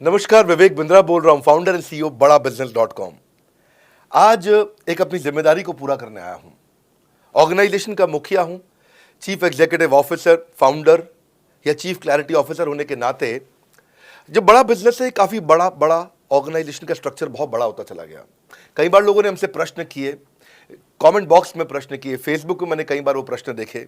नमस्कार, विवेक बिंद्रा बोल रहा हूं, फाउंडर एंड सीईओ बड़ा बिजनेस.com। आज एक अपनी जिम्मेदारी को पूरा करने आया हूं। ऑर्गेनाइजेशन का मुखिया हूं, चीफ एग्जीक्यूटिव ऑफिसर, फाउंडर या चीफ क्लैरिटी ऑफिसर होने के नाते जब बड़ा बिजनेस है, काफी बड़ा बड़ा ऑर्गेनाइजेशन का स्ट्रक्चर बहुत बड़ा होता चला गया। कई बार लोगों ने हमसे प्रश्न किए, कमेंट बॉक्स में प्रश्न किए, फेसबुक पे मैंने कई बार वो प्रश्न देखे।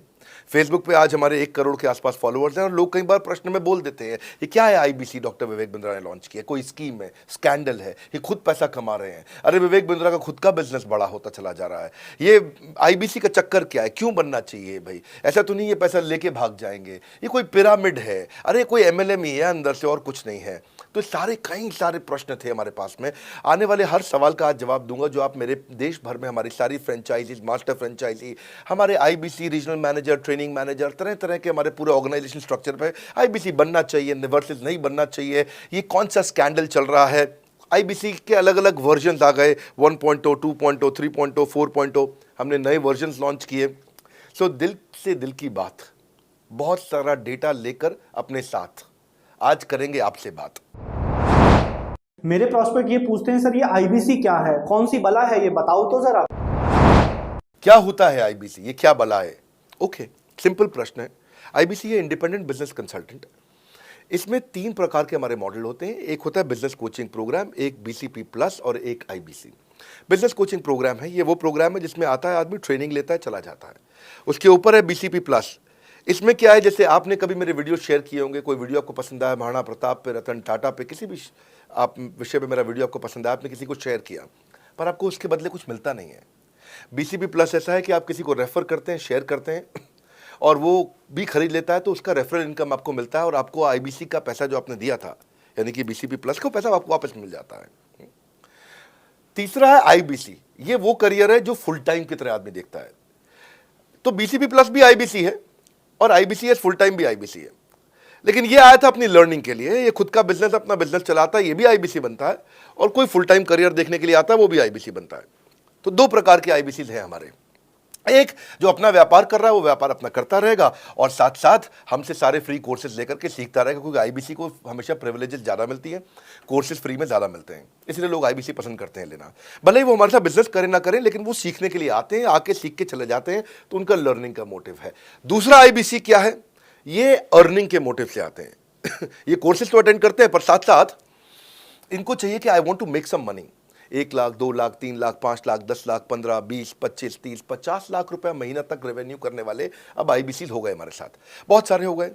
फेसबुक पे आज हमारे 1 करोड़ के आसपास फॉलोअर्स हैं और लोग कई बार प्रश्न में बोल देते हैं, ये क्या है आईबीसी डॉक्टर विवेक बिंद्रा ने लॉन्च किया, कोई स्कीम है, स्कैंडल है, ये खुद पैसा कमा रहे हैं। अरे विवेक बिंद्रा का खुद का बिजनेस बड़ा होता चला जा रहा है, ये आईबीसी का चक्कर क्या है, क्यों बनना चाहिए भाई, ऐसा तो नहीं ये पैसा लेके भाग जाएंगे, ये कोई पिरामिड है, अरे कोई एमएलएम ही है अंदर से और कुछ नहीं है। तो कई सारे प्रश्न थे हमारे पास में। आने वाले हर सवाल का आज जवाब दूंगा जो आप मेरे देश भर में हमारी सारी फ्रेंचाइजीज, मास्टर फ्रेंचाइजी, हमारे IBC regional manager, training manager, तरह तरह के हमारे पूरे ऑर्गेनाइजेशन स्ट्रक्चर पे आईबीसी बनना चाहिए वर्सेस नहीं बनना चाहिए, ये कौन सा स्कैंडल चल रहा है। आईबीसी के अलग अलग वर्जन आ गए, 1.0, 2.0, 3.0, 4.0, हमने नए वर्जन लॉन्च किए। सो दिल से दिल की बात, बहुत सारा डेटा लेकर अपने साथ आज करेंगे आपसे बात। मेरे प्रॉस्पेक्ट ये पूछते हैं, सर ये आईबीसी क्या है, कौन सी बला है, ये बताओ तो जरा। क्या होता है आईबीसी, ये क्या बला है? ओके, सिंपल प्रश्न है। आईबीसी है इंडिपेंडेंट बिजनेस कंसल्टेंट। इसमें 3 प्रकार के हमारे मॉडल होते हैं। एक होता है बिजनेस कोचिंग प्रोग्राम, एक बीसीपी प्लस और एक आईबीसी। बिजनेस कोचिंग प्रोग्राम है, ये वो प्रोग्राम है जिसमें आता है आदमी, ट्रेनिंग लेता है, चला जाता है। उसके ऊपर है बीसीपी प्लस। इसमें क्या है, जैसे आपने कभी मेरे वीडियो शेयर किए होंगे, कोई वीडियो आपको पसंद आया, महाराणा प्रताप पे, रतन टाटा पे, किसी भी आप विषय पे मेरा वीडियो आपको पसंद आया, आपने किसी को शेयर किया, पर आपको उसके बदले कुछ मिलता नहीं है। बीसीपी प्लस ऐसा है कि आप किसी को रेफर करते हैं, शेयर करते हैं और वो भी खरीद लेता है, तो उसका रेफरल इनकम आपको मिलता है और आपको आईबीसी का पैसा जो आपने दिया था, यानी कि बीसीपी प्लस का पैसा आपको वापस मिल जाता है। तीसरा है आईबीसी। ये वो करियर है जो फुल टाइम की तरह आदमी देखता है। तो बीसीपी प्लस भी आईबीसी है और आईबीसी फुल टाइम भी आईबीसी है। लेकिन ये आया था अपनी लर्निंग के लिए, ये खुद का बिजनेस, अपना बिजनेस चलाता है, ये भी आईबीसी बनता है, और कोई फुल टाइम करियर देखने के लिए आता है, वो भी आईबीसी बनता है। तो 2 प्रकार के आईबीसी हैं हमारे। एक जो अपना व्यापार कर रहा है वो व्यापार अपना करता रहेगा और साथ साथ हमसे सारे फ्री कोर्सेज लेकर के सीखता रहेगा, क्योंकि आईबीसी को हमेशा प्रिविलेजेस ज़्यादा मिलती है, कोर्सेज फ्री में ज़्यादा मिलते हैं, इसलिए लोग आईबीसी पसंद करते हैं लेना। भले ही वो हमारे साथ बिजनेस करें ना करें, लेकिन वो सीखने के लिए आते हैं, आके सीख के चले जाते हैं, तो उनका लर्निंग का मोटिव है। दूसरा आईबीसी क्या है, ये अर्निंग के मोटिव से आते हैं। ये कोर्सेज तो अटेंड करते हैं, पर साथ साथ इनको चाहिए कि I want to make some money. 1 lakh, 2 lakh, 3 lakh, 5 lakh, 10 lakh, 15, 20, 25, 30, 50 lakh रुपए महीना तक रेवेन्यू करने वाले अब आईबीसी हो गए हमारे साथ, बहुत सारे हो गए।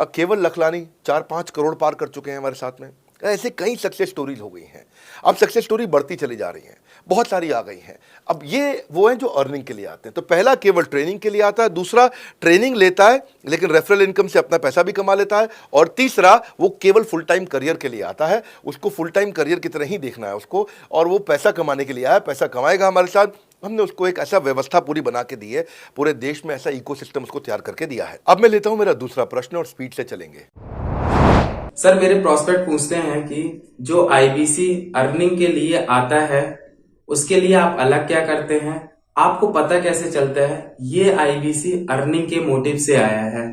केवल लखलानी 4-5 करोड़ पार कर चुके हैं हमारे साथ में। ऐसे कई सक्सेस स्टोरीज हो गई हैं। अब सक्सेस स्टोरी बढ़ती चली जा रही हैं, बहुत सारी आ गई हैं। अब ये वो हैं जो अर्निंग के लिए आते हैं। तो पहला केवल ट्रेनिंग के लिए आता है, दूसरा ट्रेनिंग लेता है लेकिन रेफरल इनकम से अपना पैसा भी कमा लेता है, और तीसरा वो केवल फुल टाइम करियर के लिए आता है, उसको फुल टाइम करियर की तरह ही देखना है उसको, और वो पैसा कमाने के लिए आया, पैसा कमाएगा हमारे साथ। हमने उसको एक ऐसा व्यवस्था पूरी बना के दी है, पूरे देश में ऐसा इकोसिस्टम उसको तैयार करके दिया है। अब मैं लेता हूं मेरा दूसरा प्रश्न और स्पीड से चलेंगे। सर मेरे प्रॉस्पेक्ट पूछते हैं कि जो आईबीसी अर्निंग के लिए आता है उसके लिए आप अलग क्या करते हैं, आपको पता कैसे चलता है ये आईबीसी अर्निंग के मोटिव से आया है?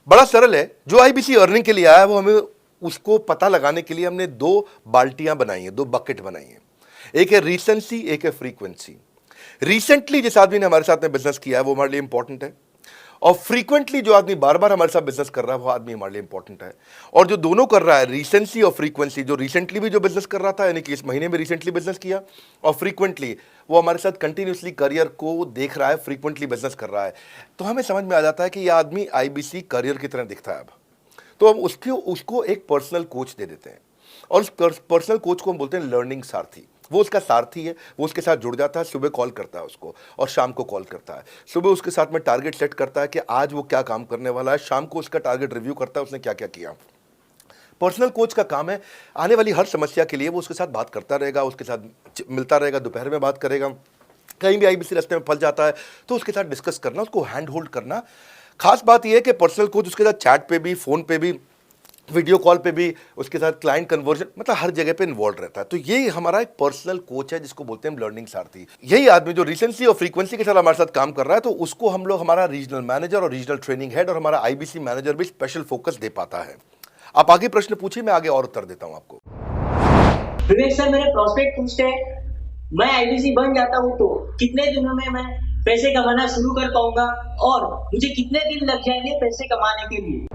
बड़ा सरल है। जो आईबीसी अर्निंग के लिए आया है वो हमें उसको पता लगाने के लिए हमने 2 बाल्टियां बनाई हैं, 2 बकेट बनाई हैं। एक है रीसेंसी, एक है फ्रीक्वेंसी। रिसेंटली जिस आदमी ने हमारे साथ में बिजनेस किया है वो हमारे लिए इंपॉर्टेंट है, और फ्रीक्वेंटली जो आदमी बार बार हमारे साथ बिजनेस कर रहा है वो आदमी हमारे लिए इंपॉर्टेंट है। और जो दोनों कर रहा है, रिसेंसी और फ्रीक्वेंसी, जो रिसेंटली भी जो बिजनेस कर रहा था, यानी कि इस महीने में रिसेंटली बिजनेस किया, और फ्रीक्वेंटली वो हमारे साथ कंटिन्यूसली करियर को देख रहा है, फ्रीक्वेंटली बिजनेस कर रहा है, तो हमें समझ में आ जाता है कि यह आदमी आईबीसी करियर की तरह दिखता है। अब तो हम उसको एक पर्सनल कोच दे देते हैं, और उस पर्सनल कोच को हम बोलते हैं लर्निंग सारथी। वो उसका सारथी है, वो उसके साथ जुड़ जाता है, सुबह कॉल करता है उसको और शाम को कॉल करता है। सुबह उसके साथ में टारगेट सेट करता है कि आज वो क्या काम करने वाला है, शाम को उसका टारगेट रिव्यू करता है उसने क्या क्या किया। पर्सनल कोच का काम है आने वाली हर समस्या के लिए वो उसके साथ बात करता रहेगा, उसके साथ मिलता रहेगा, दोपहर में बात करेगा, कहीं भी आईबीसी रास्ते में फंस जाता है तो उसके साथ डिस्कस करना, उसको हैंड होल्ड करना। खास बात यह है कि पर्सनल कोच उसके साथ चैट पे भी, फोन पे भी, वीडियो कॉल पे भी, उसके साथ क्लाइंट कन्वर्जन, मतलब हर जगह पे इन्वॉल्व रहता है। तो ये हमारा एक पर्सनल कोच है जिसको बोलते हैं लर्निंग सारथी। यही आदमी जो रिसेंसी और फ्रीक्वेंसी के साथ हमारे साथ काम कर रहा है, तो उसको हम लोग, हमारा रीजनल मैनेजर और रीजनल ट्रेनिंग हेड और हमारा आईबीसी मैनेजर भी स्पेशल फोकस दे पाता है। आप आगे प्रश्न पूछिए, मैं आगे और उत्तर देता हूं आपको। विवेक सर, मेरे प्रोस्पेक्ट पूछते हैं, मैं आईबीसी बन जाता हूँ तो कितने दिनों में मैं पैसे कमाना शुरू कर पाऊंगा और मुझे कितने दिन लग जाएंगे पैसे कमाने के लिए?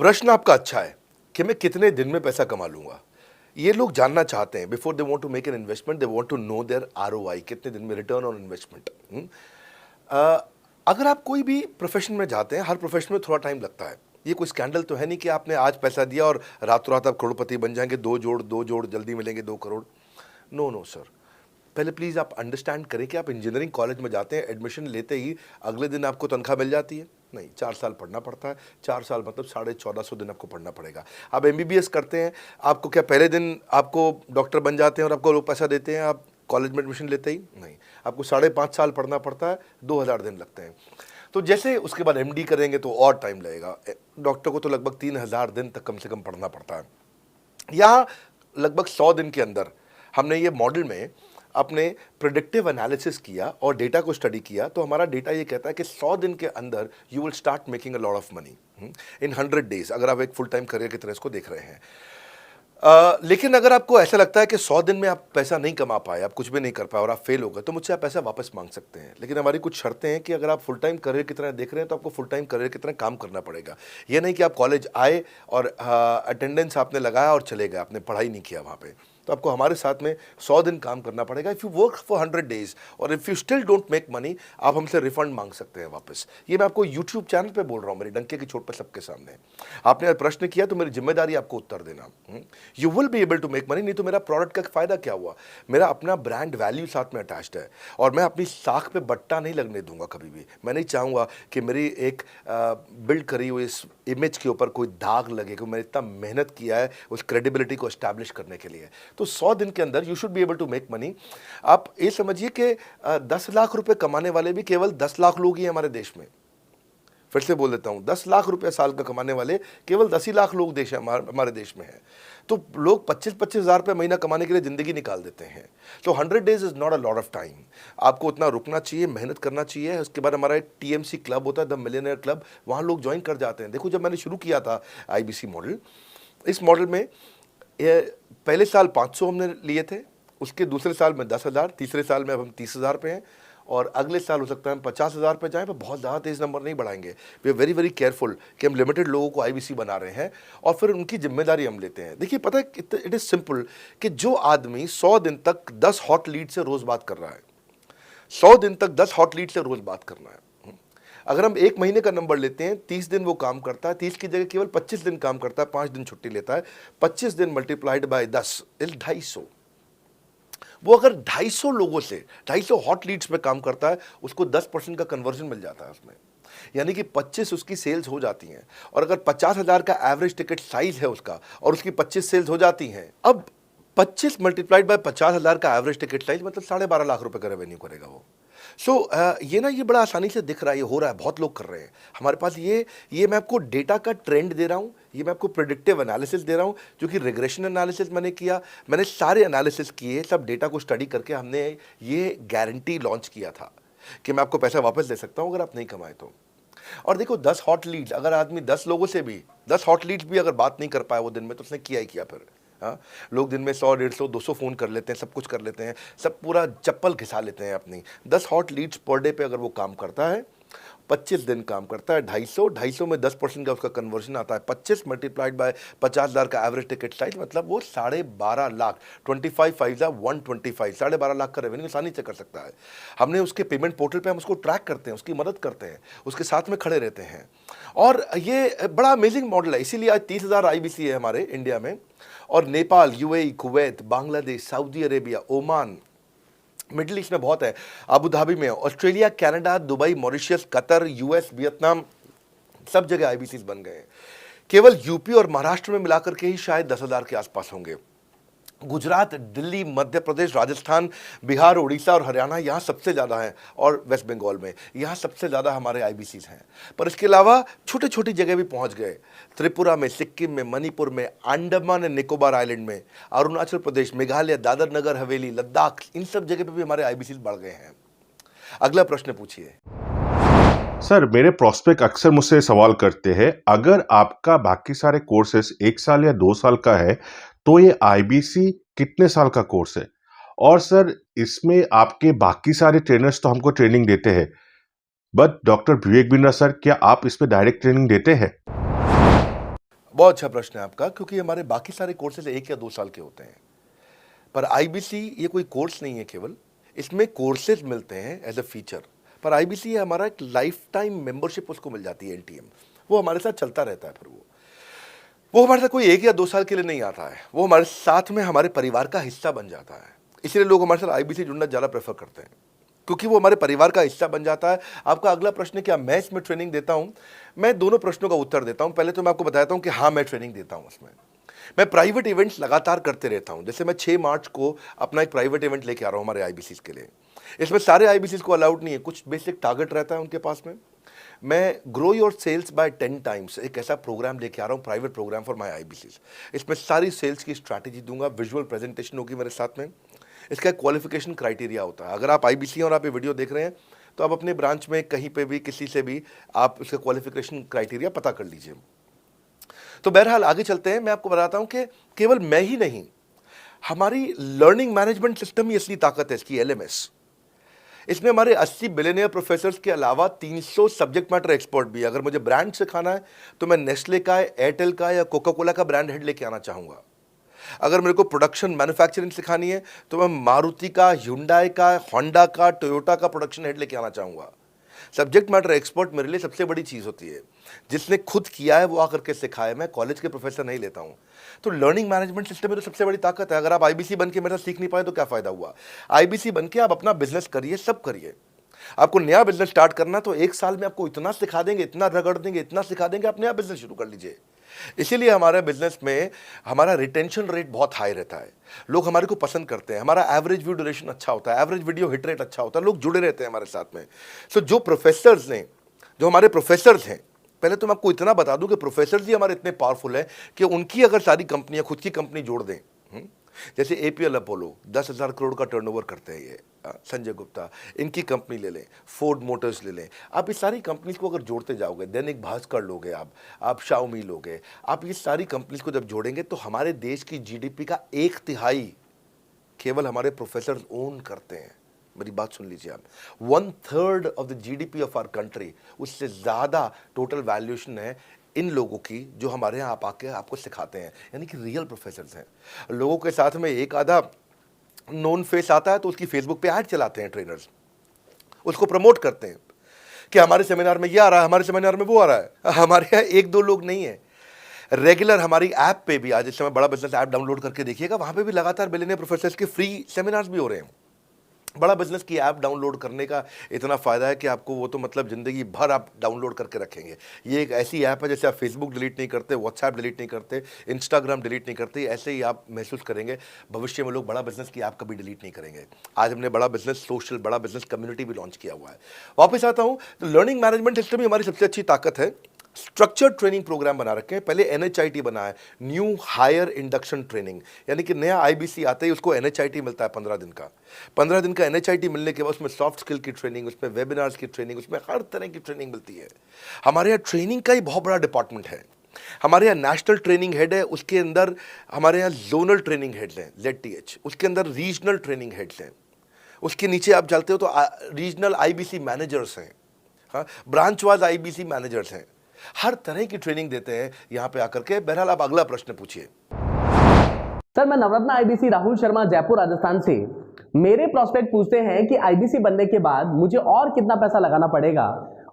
प्रश्न आपका अच्छा है कि मैं कितने दिन में पैसा कमा लूंगा। ये लोग जानना चाहते हैं, before they want to make an investment, they want to know their ROI, कितने दिन में रिटर्न ऑन इन्वेस्टमेंट। अगर आप कोई भी प्रोफेशन में जाते हैं, हर प्रोफेशन में थोड़ा टाइम लगता है। ये कोई स्कैंडल तो है नहीं कि आपने आज पैसा दिया और रातों रात आप करोड़पति बन जाएंगे, दो जोड़ जल्दी मिलेंगे 2 करोड़। नो सर, पहले प्लीज़ आप अंडरस्टैंड करें कि आप इंजीनियरिंग कॉलेज में जाते हैं, एडमिशन लेते ही अगले दिन आपको तनख्वाह मिल जाती है? नहीं, 4 साल पढ़ना पड़ता है। 4 साल मतलब 1450 दिन आपको पढ़ना पड़ेगा। आप एमबीबीएस करते हैं, आपको क्या पहले दिन आपको डॉक्टर बन जाते हैं और आपको लोग पैसा देते हैं आप कॉलेज में एडमिशन लेते ही? नहीं, आपको 5.5 साल पढ़ना पड़ता है, 2000 दिन लगते हैं। तो जैसे उसके बाद एमडी करेंगे तो और टाइम लगेगा। डॉक्टर को तो लगभग 3000 दिन तक कम से कम पढ़ना पड़ता है। यहाँ लगभग 100 दिन के अंदर हमने ये मॉडल में अपने प्रेडिक्टिव एनालिसिस किया और डेटा को स्टडी किया, तो हमारा डेटा ये कहता है कि 100 दिन के अंदर you will start making a lot of money in 100 days, अगर आप एक फुल टाइम करियर की तरह इसको देख रहे हैं। लेकिन अगर आपको ऐसा लगता है कि 100 दिन में आप पैसा नहीं कमा पाए, आप कुछ भी नहीं कर पाए और आप फेल हो गए, तो मुझसे आप पैसा वापस मांग सकते हैं। लेकिन हमारी कुछ शर्तें हैं कि अगर आप फुल टाइम करियर की तरह देख रहे हैं तो आपको फुल टाइम करियर की तरह काम करना पड़ेगा। ये नहीं कि आप कॉलेज आए और अटेंडेंस आपने लगाया और चले गए, आपने पढ़ाई नहीं किया वहाँ पे। तो आपको हमारे साथ में 100 दिन काम करना पड़ेगा। If you work for 100 days और if you still don't make money, आप हमसे रिफंड मांग सकते हैं वापस। ये मैं आपको यूट्यूब चैनल पे बोल रहा हूँ, मेरी डंके की चोट पे सबके सामने। आपने प्रश्न किया तो मेरी जिम्मेदारी आपको उत्तर देना। You will be able to make money, नहीं तो मेरा प्रोडक्ट का फ़ायदा क्या हुआ? मेरा अपना ब्रांड वैल्यू साथ में अटैच्ड है और मैं अपनी साख पे बट्टा नहीं लगने दूंगा कभी भी। मैं नहीं चाहूँगा कि मेरी एक बिल्ड करी हुई इस इमेज के ऊपर कोई दाग लगे, क्योंकि मैंने इतना मेहनत किया है उस क्रेडिबिलिटी को एस्टैब्लिश करने के लिए। तो 100 दिन के अंदर you should be able to make money. आप ये समझिए कि 10 लाख रुपए कमाने वाले भी केवल 10 लाख लोग ही हैं हमारे देश में। फिर से बोल देता हूं, 10 लाख रुपए साल का कमाने वाले केवल 10 ही लाख लोग देश हमारे देश में हैं। तो लोग 25-25 हज़ार रुपये महीना कमाने के लिए ज़िंदगी निकाल देते हैं। तो 100 days is not a lot of time. आपको उतना रुकना चाहिए, मेहनत करना चाहिए। उसके बाद हमारा एक टीएमसी क्लब होता है, द मिलियनेयर क्लब, वहाँ लोग ज्वाइन कर जाते हैं। देखो, जब मैंने शुरू किया था आईबीसी मॉडल, इस मॉडल में पहले साल 500 हमने लिए थे, उसके दूसरे साल में 10,000, तीसरे साल में अब हम 30,000 पे हैं और अगले साल हो सकता है हम 50,000 पे जाएं, पर बहुत ज़्यादा तेज़ नंबर नहीं बढ़ाएंगे। We are very very careful कि हम लिमिटेड लोगों को आईबीसी बना रहे हैं और फिर उनकी जिम्मेदारी हम लेते हैं। देखिए, पता है इट इज़ सिंपल कि जो आदमी 100 दिन तक 10 हॉट लीड से रोज़ बात कर रहा है, 100 दिन तक 10 हॉट लीड से रोज़ बात करना है। अगर हम 1 महीने का नंबर लेते हैं, 30 दिन वो काम करता है, 30 की जगह केवल 25 दिन काम करता है, 5 दिन छुट्टी लेता है, 25 दिन मल्टीप्लाइड बाय 10 इज 250। वो अगर 250 लोगों से 250 हॉट लीड्स पे काम करता है, उसको 10% का कन्वर्जन मिल जाता है उसमें, यानी कि 25 उसकी सेल्स हो जाती हैं। और अगर 50,000 का एवरेज टिकट साइज है उसका और उसकी 25 सेल्स हो जाती हैं, अब 25 मल्टीप्लाइड बाय 50,000 का एवरेज टिकट साइज मतलब 12.5 लाख रुपए का रेवेन्यू करेगा वो। ये बड़ा आसानी से दिख रहा है, ये हो रहा है, बहुत लोग कर रहे हैं हमारे पास। ये मैं आपको डेटा का ट्रेंड दे रहा हूँ, ये मैं आपको प्रेडिक्टिव एनालिसिस दे रहा हूँ, जो कि रिग्रेशन एनालिसिस मैंने किया। मैंने सारे एनालिसिस किए, सब डेटा को स्टडी करके हमने ये गारंटी लॉन्च किया था कि मैं आपको पैसा वापस दे सकता हूँ अगर आप नहीं कमाए तो। और देखो, 10 हॉट लीड्स, अगर आदमी 10 लोगों से भी 10 हॉट लीड्स भी अगर बात नहीं कर पाया वो दिन में, तो उसने किया ही किया फिर। हाँ, लोग दिन में 100, 150, 200 फ़ोन कर लेते हैं, सब कुछ कर लेते हैं, सब पूरा चप्पल घिसा लेते हैं अपनी। 10 हॉट लीड्स पर डे पे अगर वो काम करता है, 25 दिन काम करता है, 250 में 10% का उसका कन्वर्जन आता है, 25 मल्टीप्लाइड बाय 50,000 का एवरेज टिकट साइज, मतलब वो 12.5 लाख, 25 5 125, 12.5 लाख का रेवेन्यू आसानी से कर सकता है। हमने उसके पेमेंट पोर्टल पे हम उसको ट्रैक करते हैं, उसकी मदद करते हैं, उसके साथ में खड़े रहते हैं। और ये बड़ा अमेजिंग मॉडल है, इसीलिए आज 30,000 आईबीसी है हमारे इंडिया में। और Nepal, UAE, Kuwait, Bangladesh, Saudi Arabia, Oman, middle east में बहुत है, अबू धाबी में, Australia, Canada, Dubai, Mauritius, Qatar, US, Vietnam, सब जगह आईबीसी बन गए हैं। केवल यूपी और महाराष्ट्र में मिलाकर के ही शायद 10,000 के आसपास होंगे। गुजरात, दिल्ली, मध्य प्रदेश, राजस्थान, बिहार, उड़ीसा और हरियाणा यहाँ सबसे ज़्यादा हैं, और वेस्ट बंगाल में यहाँ सबसे ज़्यादा हमारे आईबीसीज हैं। पर इसके अलावा छोटी छोटी जगह भी पहुँच गए, त्रिपुरा में, सिक्किम में, मणिपुर में, अंडमान एंड निकोबार आइलैंड में, अरुणाचल प्रदेश, मेघालय, दादर नगर हवेली, लद्दाख, इन सब जगह पे भी हमारे आईबीसीज बढ़ गए हैं। अगला प्रश्न पूछिए। सर मेरे प्रोस्पेक्ट अक्सर मुझसे सवाल करते हैं, अगर आपका बाकी सारे कोर्सेस 1 साल या 2 साल का है, तो ये आईबीसी कितने साल का कोर्स है? और सर इसमें आपके बाकी सारे ट्रेनर्स तो हमको ट्रेनिंग देते हैं, but doctor Vivek Bindra sir, क्या आप इसमें डायरेक्ट ट्रेनिंग देते हैं? बहुत अच्छा प्रश्न है आपका, क्योंकि हमारे बाकी सारे कोर्सेज 1 या 2 साल के होते हैं, पर आईबीसी ये कोई कोर्स नहीं है केवल, इसमें कोर्सेज मिलते हैं एज अ फीचर। पर आईबीसी ये हमारा एक लाइफ टाइम मेंबरशिप उसको मिल जाती है, एनटीएम, वो हमारे साथ चलता रहता है। फिर वो हमारे साथ कोई 1 या 2 साल के लिए नहीं आता है, वो हमारे साथ में हमारे परिवार का हिस्सा बन जाता है। इसलिए लोग हमारे साथ आईबीसी जुड़ना ज़्यादा प्रेफर करते हैं, क्योंकि वो हमारे परिवार का हिस्सा बन जाता है। आपका अगला प्रश्न है, क्या मैं इसमें ट्रेनिंग देता हूँ? मैं दोनों प्रश्नों का उत्तर देता हूँ। पहले तो मैं आपको बताता हूँ कि हाँ, मैं ट्रेनिंग देता हूँ उसमें। मैं प्राइवेट इवेंट्स लगातार करते रहता हूँ। जैसे मैं 6 मार्च को अपना एक प्राइवेट इवेंट लेके आ रहा हूँ हमारे आईबीसीज के लिए। इसमें सारे आईबीसीज को अलाउड नहीं है, कुछ बेसिक टारगेट रहता है उनके पास में। मैं grow your sales by 10 times एक ऐसा प्रोग्राम लेके आ रहा हूँ, private program for my IBCs. इसमें सारी सेल्स की स्ट्रैटेजी दूंगा, विजुअल प्रेजेंटेशन होगी मेरे साथ में। इसका क्वालिफिकेशन क्राइटेरिया होता है। अगर आप आईबीसी और आप ये वीडियो देख रहे हैं, तो आप अपने ब्रांच में कहीं पे भी किसी से भी आप उसका क्वालिफिकेशन क्राइटेरिया पता कर लीजिए। तो बहरहाल आगे चलते हैं। मैं आपको बताता हूं कि केवल मैं ही नहीं, हमारी लर्निंग मैनेजमेंट सिस्टम ही असली ताकत है इसकी, एलएमएस। इसमें हमारे 80 बिलियनियर प्रोफेसर्स के अलावा 300 सब्जेक्ट मैटर एक्सपर्ट भी है। अगर मुझे ब्रांड सिखाना है तो मैं नेस्ले का, एयरटेल का या कोका कोला का ब्रांड हेड लेके आना चाहूँगा। अगर मेरे को प्रोडक्शन मैन्युफैक्चरिंग सिखानी है तो मैं मारुति का, ह्युंडई का, होंडा का, टोयोटा का प्रोडक्शन हेड लेके आना चाहूँगा। सब्जेक्ट मैटर एक्सपर्ट मेरे लिए सबसे बड़ी चीज़ होती है। जिसने खुद किया है वो आकर के सिखाए। मैं कॉलेज के प्रोफेसर नहीं लेता हूँ। तो लर्निंग मैनेजमेंट सिस्टम में तो सबसे बड़ी ताकत है। अगर आप आईबीसी बन के मेरे साथ सीख नहीं पाए तो क्या फ़ायदा हुआ? आईबीसी बन के आप अपना बिजनेस करिए, सब करिए। आपको नया बिजनेस स्टार्ट करना तो 1 साल में आपको इतना सिखा देंगे, इतना रगड़ देंगे, इतना सिखा देंगे, आप नया बिजनेस शुरू कर लीजिए। इसीलिए हमारे बिजनेस में हमारा रिटेंशन रेट बहुत हाई रहता है। लोग हमारे को पसंद करते हैं। हमारा एवरेज व्यू ड्यूरेशन अच्छा होता है, एवरेज वीडियो हिट रेट अच्छा होता है, लोग जुड़े रहते हैं हमारे साथ में। सो जो हमारे प्रोफेसर्स हैं, पहले तो मैं आपको इतना बता दूं कि प्रोफेसर्स ही हमारे इतने पावरफुल हैं कि उनकी अगर सारी कंपनियां खुद की कंपनी जोड़ दें, जैसे एपीएल अपोलो 10,000 करोड़ का टर्नओवर करते हैं ये, संजय गुप्ता, इनकी कंपनी ले लें, फोर्ड मोटर्स ले लें, आप इस सारी कंपनीज को अगर जोड़ते जाओगे, दैनिक भास्कर लोगे, आप शाओमी लोगे, आप ये सारी कंपनीज को जब जोड़ेंगे तो हमारे देश की जीडीपी का 1/3 केवल हमारे प्रोफेसर ओन करते हैं। मेरी बात सुन लीजिए आप, 1/3 of the GDP of our country, उससे ज़्यादा टोटल वैल्यूएशन है इन लोगों की जो हमारे यहाँ आप आके आपको सिखाते हैं, यानी कि रियल प्रोफेसर्स हैं। लोगों के साथ में एक आधा नोन फेस आता है तो उसकी फेसबुक पे ऐड चलाते हैं ट्रेनर्स, उसको प्रमोट करते हैं कि हमारे सेमिनार में ये आ रहा है, हमारे सेमिनार में वो आ रहा है। हमारे यहाँ 1-2 लोग नहीं है, रेगुलर हमारी ऐप पे भी, आज इस समय बड़ा बिजनेस ऐप डाउनलोड करके देखिएगा, वहाँ पे भी लगातार बिलियनियर प्रोफेसर्स के फ्री सेमिनार्स भी हो रहे हैं। बड़ा बिजनेस की ऐप डाउनलोड करने का इतना फ़ायदा है कि आपको वो तो मतलब ज़िंदगी भर आप डाउनलोड करके रखेंगे। ये एक ऐसी ऐप है जैसे आप फेसबुक डिलीट नहीं करते, व्हाट्सएप डिलीट नहीं करते, इंस्टाग्राम डिलीट नहीं करते, ऐसे ही आप महसूस करेंगे भविष्य में लोग बड़ा बिजनेस की ऐप कभी डिलीट नहीं करेंगे। आज हमने बड़ा बिजनेस सोशल, बड़ा बिजनेस कम्युनिटी भी लॉन्च किया हुआ है। वापस आता हूँ, तो लर्निंग मैनेजमेंट सिस्टम ही हमारी सबसे अच्छी ताकत है। स्ट्रक्चर्ड ट्रेनिंग प्रोग्राम बना रखे हैं। पहले एनएचआईटी बना है, न्यू हायर इंडक्शन ट्रेनिंग, यानी कि नया आईबीसी आते ही उसको एनएचआईटी मिलता है 15 दिन का। 15 दिन का एनएचआईटी मिलने के बाद उसमें सॉफ्ट स्किल की ट्रेनिंग, उसमें वेबिनार्स की ट्रेनिंग, उसमें हर तरह की ट्रेनिंग मिलती है। हमारे यहाँ ट्रेनिंग का ही बहुत बड़ा डिपार्टमेंट है। हमारे यहाँ नेशनल ट्रेनिंग हेड है, उसके अंदर हमारे यहाँ जोनल ट्रेनिंग हेड्स हैं, ZTH, उसके अंदर रीजनल ट्रेनिंग हेड्स हैं, उसके नीचे आप चलते हो तो रीजनल आईबीसी मैनेजर्स हैं, हाँ, ब्रांच वाइज आईबीसी मैनेजर्स हैं। हर तरह की ट्रेनिंग देते हैं यहाँ पे आकर के। बहरहाल आप अगला प्रश्न पूछिए। सर, मैं नवरत्न आईबीसी राहुल शर्मा, जयपुर राजस्थान से। मेरे प्रोस्पेक्ट पूछते हैं कि आईबीसी बनने के बाद मुझे और कितना पैसा लगाना पड़ेगा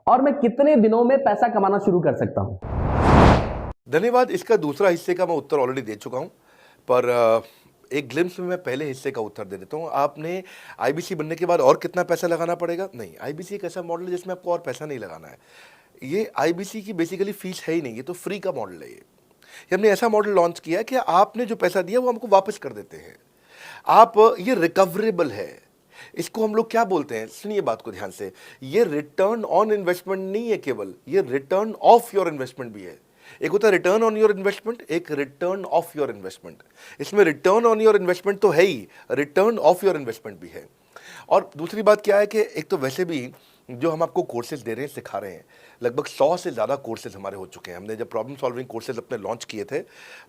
और मैं कितने दिनों में पैसा कमाना शुरू कर सकता हूं? धन्यवाद। इसका दूसरा हिस्से का मैं उत्तर ऑलरेडी दे चुका हूं, पर एक ग्लिम्स में मैं पहले हिस्से का उत्तर दे देता हूं। आपने आईबीसी बनने के बाद और कितना पैसा लगाना पड़ेगा? नहीं, आईबीसी एक ऐसा मॉडल है जिसमें आपको और पैसा नहीं लगाना है। ये आईबीसी की बेसिकली फीस है ही नहीं, ये तो फ्री का मॉडल है। ये हमने ऐसा मॉडल लॉन्च किया है कि आपने जो पैसा दिया वो हमको वापस कर देते हैं आप। ये रिकवरेबल है। इसको हम लोग क्या बोलते हैं, सुनिए बात को ध्यान से, ये रिटर्न ऑन इन्वेस्टमेंट नहीं है केवल, ये रिटर्न ऑफ योर इन्वेस्टमेंट भी है। एक होता है रिटर्न ऑन योर इन्वेस्टमेंट, एक रिटर्न ऑफ योर इन्वेस्टमेंट। इसमें रिटर्न ऑन योर इन्वेस्टमेंट तो है ही, रिटर्न ऑफ योर इन्वेस्टमेंट भी है। और दूसरी बात क्या है कि एक तो वैसे भी जो हम आपको कोर्सेज दे रहे हैं, सिखा रहे हैं, लगभग 100 से ज़्यादा कोर्सेज हमारे हो चुके हैं। हमने जब प्रॉब्लम सॉल्विंग कोर्सेज अपने लॉन्च किए थे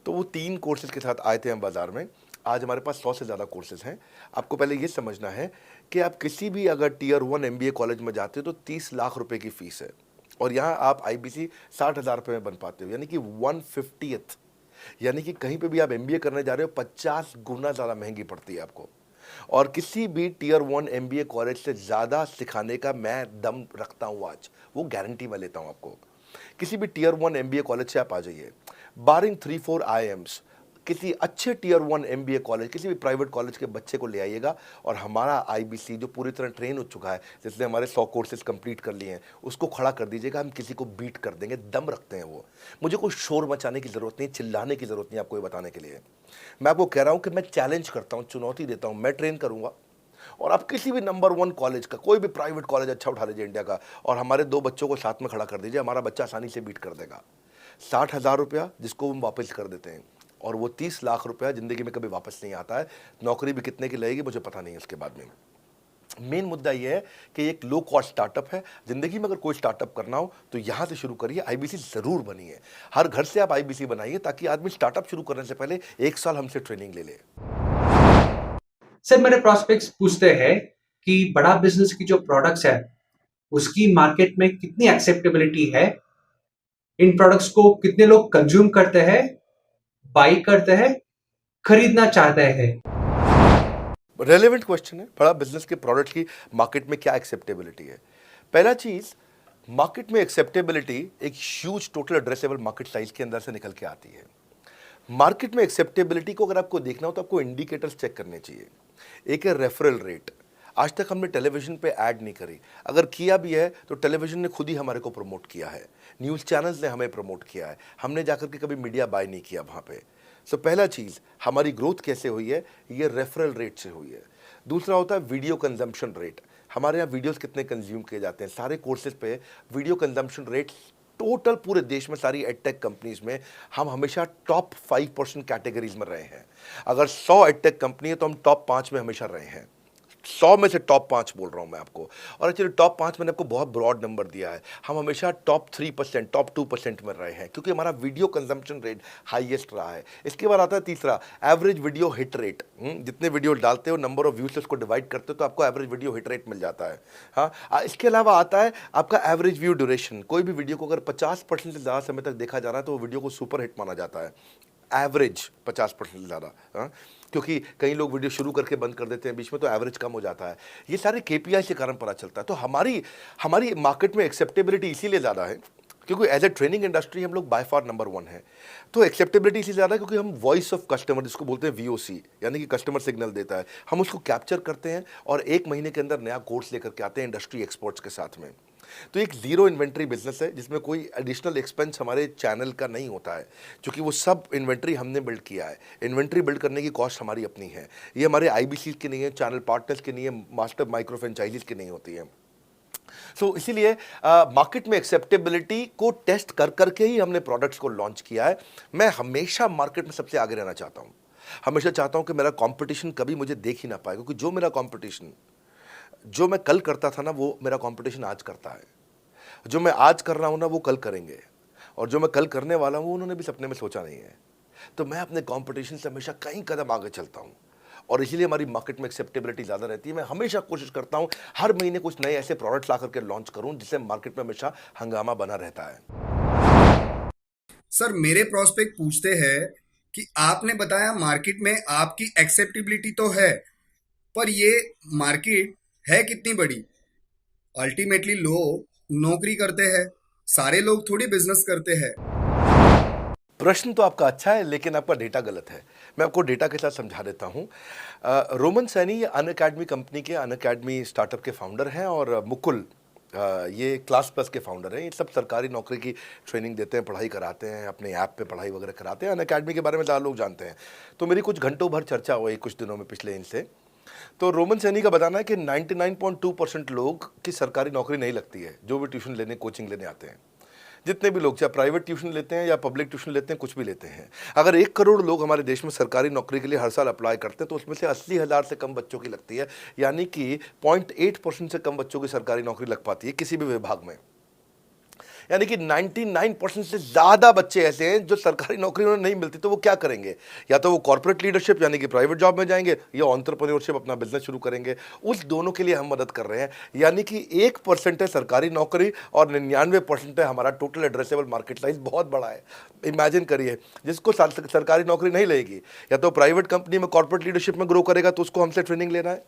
तो वो 3 कोर्सेज के साथ आए थे हम बाज़ार में। आज हमारे पास 100 से ज़्यादा कोर्सेज हैं। आपको पहले ये समझना है कि आप किसी भी अगर टियर 1 MBA कॉलेज में जाते हो तो 30 लाख रुपए की फ़ीस है, और यहाँ आप IBC 60,000 रुपये में बन पाते हो, यानी कि 1/50th। यानी कि कहीं पे भी आप MBA करने जा रहे हो 50 गुना ज़्यादा महंगी पड़ती है आपको। और किसी भी टियर 1 MBA कॉलेज से ज़्यादा सिखाने का मैं दम रखता हूँ आज, वो गारंटी मैं लेता हूँ आपको। किसी भी टियर 1 MBA कॉलेज से आप आ जाइए, बारिंग 3-4 IIMs, किसी अच्छे टियर 1 MBA कॉलेज, किसी भी प्राइवेट कॉलेज के बच्चे को ले आइएगा, और हमारा IBC जो पूरी तरह ट्रेन हो चुका है, जिसने हमारे 100 कोर्सेज कंप्लीट कर लिए हैं, उसको खड़ा कर दीजिएगा, हम किसी को बीट कर देंगे, दम रखते हैं वो। मुझे कोई शोर मचाने की ज़रूरत नहीं, चिल्लाने की ज़रूरत नहीं आपको ये बताने के लिए। मैं आपको कह रहा हूँ कि मैं चैलेंज करता हूँ, चुनौती देता हूँ, मैं ट्रेन करूँगा, और आप किसी भी नंबर 1 कॉलेज का, कोई भी प्राइवेट कॉलेज अच्छा उठा लीजिए इंडिया का, और हमारे 2 बच्चों को साथ में खड़ा कर दीजिए, हमारा बच्चा आसानी से बीट कर देगा। 60,000 रुपया जिसको हम वापस कर देते हैं, और वो 30 लाख रुपया ज़िंदगी में कभी वापस नहीं आता है। नौकरी भी कितने की लगेगी मुझे पता नहीं है उसके बाद में। मेन मुद्दा ये है कि एक लो कॉस्ट स्टार्टअप है। ज़िंदगी में अगर कोई स्टार्टअप करना हो तो यहाँ से शुरू करिए, IBC ज़रूर बनिए। हर घर से आप IBC बनाइए, ताकि आदमी स्टार्टअप शुरू करने से पहले 1 साल हमसे ट्रेनिंग ले ले। सर मेरे प्रोस्पेक्ट्स पूछते हैं कि बड़ा बिजनेस की जो प्रोडक्ट्स है उसकी मार्केट में कितनी एक्सेप्टेबिलिटी है, इन प्रोडक्ट्स को कितने लोग कंज्यूम करते हैं, बाई करते हैं, खरीदना चाहते हैं। रेलेवेंट क्वेश्चन है। बड़ा बिजनेस के प्रोडक्ट की मार्केट में क्या एक्सेप्टेबिलिटी है? पहला चीज, मार्केट में एक्सेप्टेबिलिटी एक huge total addressable market size के अंदर से निकल के आती है। मार्केट में एक्सेप्टेबिलिटी को अगर आपको देखना हो तो आपको इंडिकेटर्स चेक करने चाहिए। एक है रेफरल रेट। आज तक हमने टेलीविजन पे ऐड नहीं करी, अगर किया भी है तो टेलीविजन ने खुद ही हमारे को प्रमोट किया है, न्यूज़ चैनल्स ने हमें प्रमोट किया है, हमने जाकर के कभी मीडिया बाय नहीं किया वहाँ पे। सो पहला चीज़, हमारी ग्रोथ कैसे हुई है, ये रेफरल रेट से हुई है। दूसरा होता है वीडियो कंजम्पशन रेट। हमारे यहाँ वीडियोस कितने कंज्यूम किए जाते हैं, सारे कोर्सेज पे वीडियो कंजम्पशन रेट टोटल पूरे देश में सारी एडटेक कंपनीज में हम हमेशा टॉप 5% कैटेगरीज में रहे हैं। अगर 100 एडटेक कंपनी है तो हम टॉप 5 में हमेशा रहे हैं। 100 में से टॉप 5 बोल रहा हूँ मैं आपको। और एक्चुअली टॉप 5 मैंने आपको बहुत ब्रॉड नंबर दिया है, हम हमेशा टॉप 3%, टॉप 2% में रहे हैं, क्योंकि हमारा वीडियो कंजम्पशन रेट हाईएस्ट रहा है। इसके बाद आता है तीसरा, एवरेज वीडियो हिट रेट। जितने वीडियो डालते हो, नंबर ऑफ व्यूज से उसको डिवाइड करते हो तो आपको एवरेज वीडियो हिट रेट मिल जाता है। हाँ, इसके अलावा आता है आपका एवरेज व्यू ड्यूरेशन। कोई भी वीडियो को अगर 50% से ज़्यादा समय तक देखा जा रहा है तो वो वीडियो को सुपर हिट माना जाता है। एवरेज 50% से ज़्यादा, हाँ, क्योंकि कई लोग वीडियो शुरू करके बंद कर देते हैं बीच में, तो एवरेज कम हो जाता है। ये सारे KPI के कारण पता चलता है। तो हमारी मार्केट में एक्सेप्टेबिलिटी इसीलिए ज़्यादा है क्योंकि एज ए ट्रेनिंग इंडस्ट्री हम लोग बाय फार नंबर 1 है। तो एक्सेप्टेबिलिटी इसलिए ज़्यादा है क्योंकि हम वॉइस ऑफ कस्टमर, जिसको बोलते हैं VOC, यानी कि कस्टमर सिग्नल देता है, हम उसको कैप्चर करते हैं और 1 महीने के अंदर नया कोर्स लेकर के आते हैं इंडस्ट्री एक्सपर्ट्स के साथ में। तो एक जीरो इन्वेंट्री बिजनेस है जिसमें कोई एडिशनल एक्सपेंस हमारे चैनल का नहीं होता है, क्योंकि वो सब इन्वेंट्री हमने बिल्ड किया है। इन्वेंट्री बिल्ड करने की कॉस्ट हमारी अपनी है। ये हमारे IBC की नहीं है, चैनल पार्टनर्स की नहीं है, मास्टर माइक्रो फ्रेंचाइजीज की नहीं होती है। सो इसीलिए मार्केट में एक्सेप्टेबिलिटी को टेस्ट कर करके ही हमने प्रोडक्ट्स को लॉन्च किया है। मैं हमेशा मार्केट में सबसे आगे रहना चाहता हूँ, हमेशा चाहता हूँ कि मेरा कंपटीशन कभी मुझे देख ही ना पाए, क्योंकि जो मेरा कंपटीशन, जो मैं कल करता था ना, वो मेरा कंपटीशन आज करता है। जो मैं आज कर रहा हूँ ना, वो कल करेंगे, और जो मैं कल करने वाला हूँ उन्होंने भी सपने में सोचा नहीं है। तो मैं अपने कंपटीशन से हमेशा कई कदम आगे चलता हूँ, और इसीलिए हमारी मार्केट में एक्सेप्टेबिलिटी ज़्यादा रहती है। मैं हमेशा कोशिश करता हूँ हर महीने कुछ नए ऐसे प्रोडक्ट्स ला करके लॉन्च करूँ जिससे मार्केट में हमेशा हंगामा बना रहता है। सर मेरे प्रोस्पेक्ट पूछते हैं कि आपने बताया मार्केट में आपकी एक्सेप्टेबिलिटी तो है, पर ये मार्केट है कितनी बड़ी? अल्टीमेटली लोग नौकरी करते हैं, सारे लोग थोड़ी बिजनेस करते हैं। प्रश्न तो आपका अच्छा है, लेकिन आपका डेटा गलत है। मैं आपको डेटा के साथ समझा देता हूँ। रोमन सैनी ये अनअकैडमी कंपनी के, अनअकैडमी स्टार्टअप के फाउंडर हैं, और मुकुल ये क्लास प्लस के फाउंडर हैं। ये सब सरकारी नौकरी की ट्रेनिंग देते हैं, पढ़ाई कराते हैं, अपने ऐप पे पढ़ाई वगैरह कराते हैं। अनअकैडमी के बारे में ज़्यादा लोग जानते हैं। तो मेरी कुछ घंटों भर चर्चा हुई कुछ दिनों में पिछले इनसे। तो रोमन सैनी का बताना है कि 99.2% लोग की सरकारी नौकरी नहीं लगती है, जो भी ट्यूशन लेने, कोचिंग लेने आते हैं। जितने भी लोग चाहे प्राइवेट ट्यूशन लेते हैं या पब्लिक ट्यूशन लेते हैं, कुछ भी लेते हैं, अगर 1 करोड़ लोग हमारे देश में सरकारी नौकरी के लिए हर साल अप्लाई करते हैं तो उसमें से 80,000 से कम बच्चों की लगती है, यानी कि 0.8% से कम बच्चों की सरकारी नौकरी लग पाती है किसी भी विभाग में। यानी कि 99% से ज़्यादा बच्चे ऐसे हैं जो सरकारी नौकरी उन्हें नहीं मिलती, तो वो क्या करेंगे? या तो वो कॉर्पोरेट लीडरशिप यानी कि प्राइवेट जॉब में जाएंगे या एंटरप्रेन्योरशिप अपना बिजनेस शुरू करेंगे। उस दोनों के लिए हम मदद कर रहे हैं, यानी कि 1% है सरकारी नौकरी और 99% है हमारा टोटल एड्रेसेबल मार्केट साइज। बहुत बड़ा है। इमेजिन करिए, जिसको सरकारी नौकरी नहीं लगेगी, या तो प्राइवेट कंपनी में कॉर्पोरेट लीडरशिप में ग्रो करेगा तो उसको हमसे ट्रेनिंग लेना है,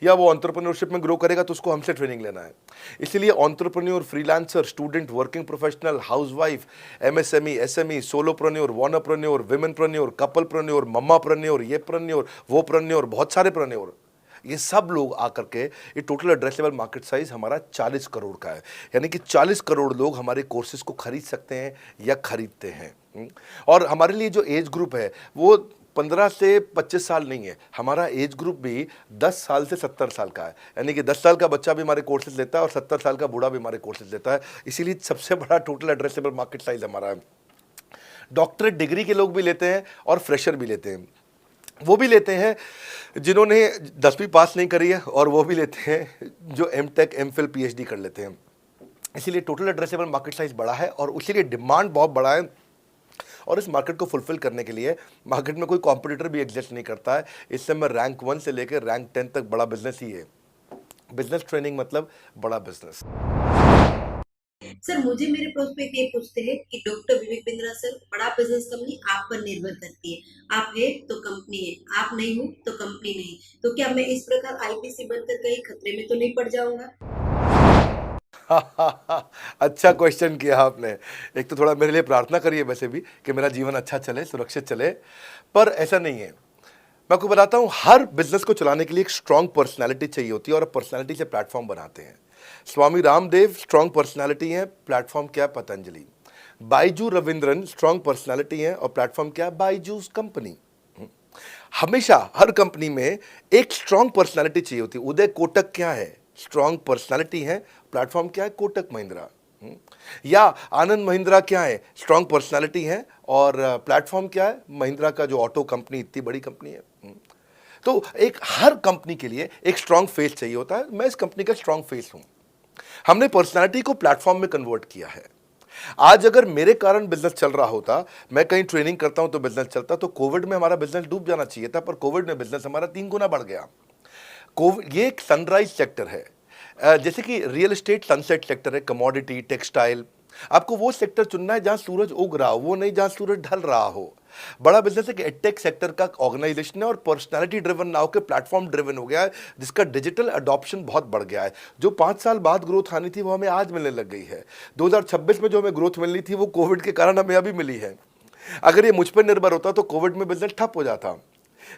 या वो एंटरप्रेन्योरशिप में ग्रो करेगा तो उसको हमसे ट्रेनिंग लेना है। इसीलिए entrepreneur, freelancer, student, working professional, housewife, MSME, SME, solopreneur, wannapreneur, womenpreneur, couplepreneur, mommapreneur, ये प्रेन्योर, वो प्रेन्योर, बहुत सारे प्रेन्योर, ये सब लोग आकर के ये टोटल एड्रेसेबल मार्केट साइज हमारा 40 करोड़ का है। यानी कि 40 करोड़ लोग हमारे कोर्सेज को खरीद सकते हैं या खरीदते हैं। और हमारे लिए जो एज ग्रुप है वो 15 से 25 साल नहीं है, हमारा एज ग्रुप भी 10 साल से 70 साल का है। यानी कि 10 साल का बच्चा भी हमारे कोर्सेज लेता है और 70 साल का बूढ़ा भी हमारे कोर्सेज लेता है। इसीलिए सबसे बड़ा टोटल एड्रेसेबल मार्केट साइज हमारा है। डॉक्टरेट डिग्री के लोग भी लेते हैं और फ्रेशर भी लेते हैं। वो भी लेते हैं जिन्होंने 10वीं पास नहीं करी है, और वो भी लेते हैं जो एमटेक, एमफिल, पीएचडी कर लेते हैं। इसीलिए टोटल एड्रेसेबल मार्केट साइज बड़ा है और उसीलिए डिमांड बहुत बड़ा है। और इस मार्केट को फुलफिल करने के लिए मार्केट में कोई कॉम्पिटिटर भी एग्जिस्ट नहीं करता है। इस समय रैंक 1 से लेकर रैंक 10 तक बड़ा बिजनेस ही है। बिजनेस ट्रेनिंग मतलब बड़ा बिजनेस। सर, मुझे मेरे प्रोस्पेक्ट ये पूछते हैं कि डॉक्टर विवेक बिंद्रा सर, बड़ा बिजनेस कंपनी आप पर निर्भर करती है। आप है तो कंपनी है, आप नहीं हो तो कंपनी नहीं। तो क्या मैं इस प्रकार आईपीसी बनकर कहीं खतरे में तो नहीं पड़ जाऊंगा? अच्छा क्वेश्चन किया आपने। एक तो थोड़ा मेरे लिए प्रार्थना करिए वैसे भी कि मेरा जीवन अच्छा चले, सुरक्षित चले, पर ऐसा नहीं है। मैं आपको बताता हूँ, हर बिजनेस को चलाने के लिए एक स्ट्रांग पर्सनालिटी चाहिए होती है और पर्सनालिटी से प्लेटफॉर्म बनाते हैं। स्वामी रामदेव स्ट्रांग पर्सनालिटी है, प्लेटफॉर्म क्या? पतंजलि। बाइजू रविंद्रन स्ट्रांग पर्सनालिटी है और प्लेटफॉर्म क्या? बाइजूस कंपनी। हमेशा हर कंपनी में एक स्ट्रांग पर्सनालिटी चाहिए होती है। उदय कोटक क्या है? स्ट्रांग पर्सनालिटी है, प्लेटफॉर्म क्या है? कोटक महिंद्रा। या आनंद महिंद्रा क्या है? स्ट्रांग पर्सनालिटी है और प्लेटफॉर्म क्या है? महिंद्रा का जो ऑटो कंपनी, इतनी बड़ी कंपनी है। तो एक हर कंपनी के लिए एक स्ट्रांग फेस चाहिए होता है। मैं इस कंपनी का स्ट्रांग फेस हूं। हमने पर्सनालिटी को प्लेटफॉर्म में कन्वर्ट किया है। आज अगर मेरे कारण बिजनेस चल रहा होता, मैं कहीं ट्रेनिंग करता हूं तो बिजनेस चलता, तो कोविड में हमारा बिजनेस डूब जाना चाहिए था, पर कोविड में बिजनेस हमारा 3 गुना बढ़ गया। ये एक सनराइज सेक्टर है, जैसे कि रियल एस्टेट सनसेट सेक्टर है, कमोडिटी, टेक्सटाइल। आपको वो सेक्टर चुनना है जहां सूरज उग रहा हो, वो नहीं जहां सूरज ढल रहा हो। बड़ा बिजनेस है कि एडटेक सेक्टर का ऑर्गेनाइजेशन है और पर्सनालिटी ड्रिवन ना होकर प्लेटफॉर्म ड्रिवन हो गया है, जिसका डिजिटल अडॉप्शन बहुत बढ़ गया है। जो 5 साल बाद ग्रोथ आनी थी वो हमें आज मिलने लग गई है। 2026 में जो हमें ग्रोथ मिलनी थी वो कोविड के कारण हमें अभी मिली है। अगर ये मुझ पर निर्भर होता तो कोविड में बिजनेस ठप हो जाता।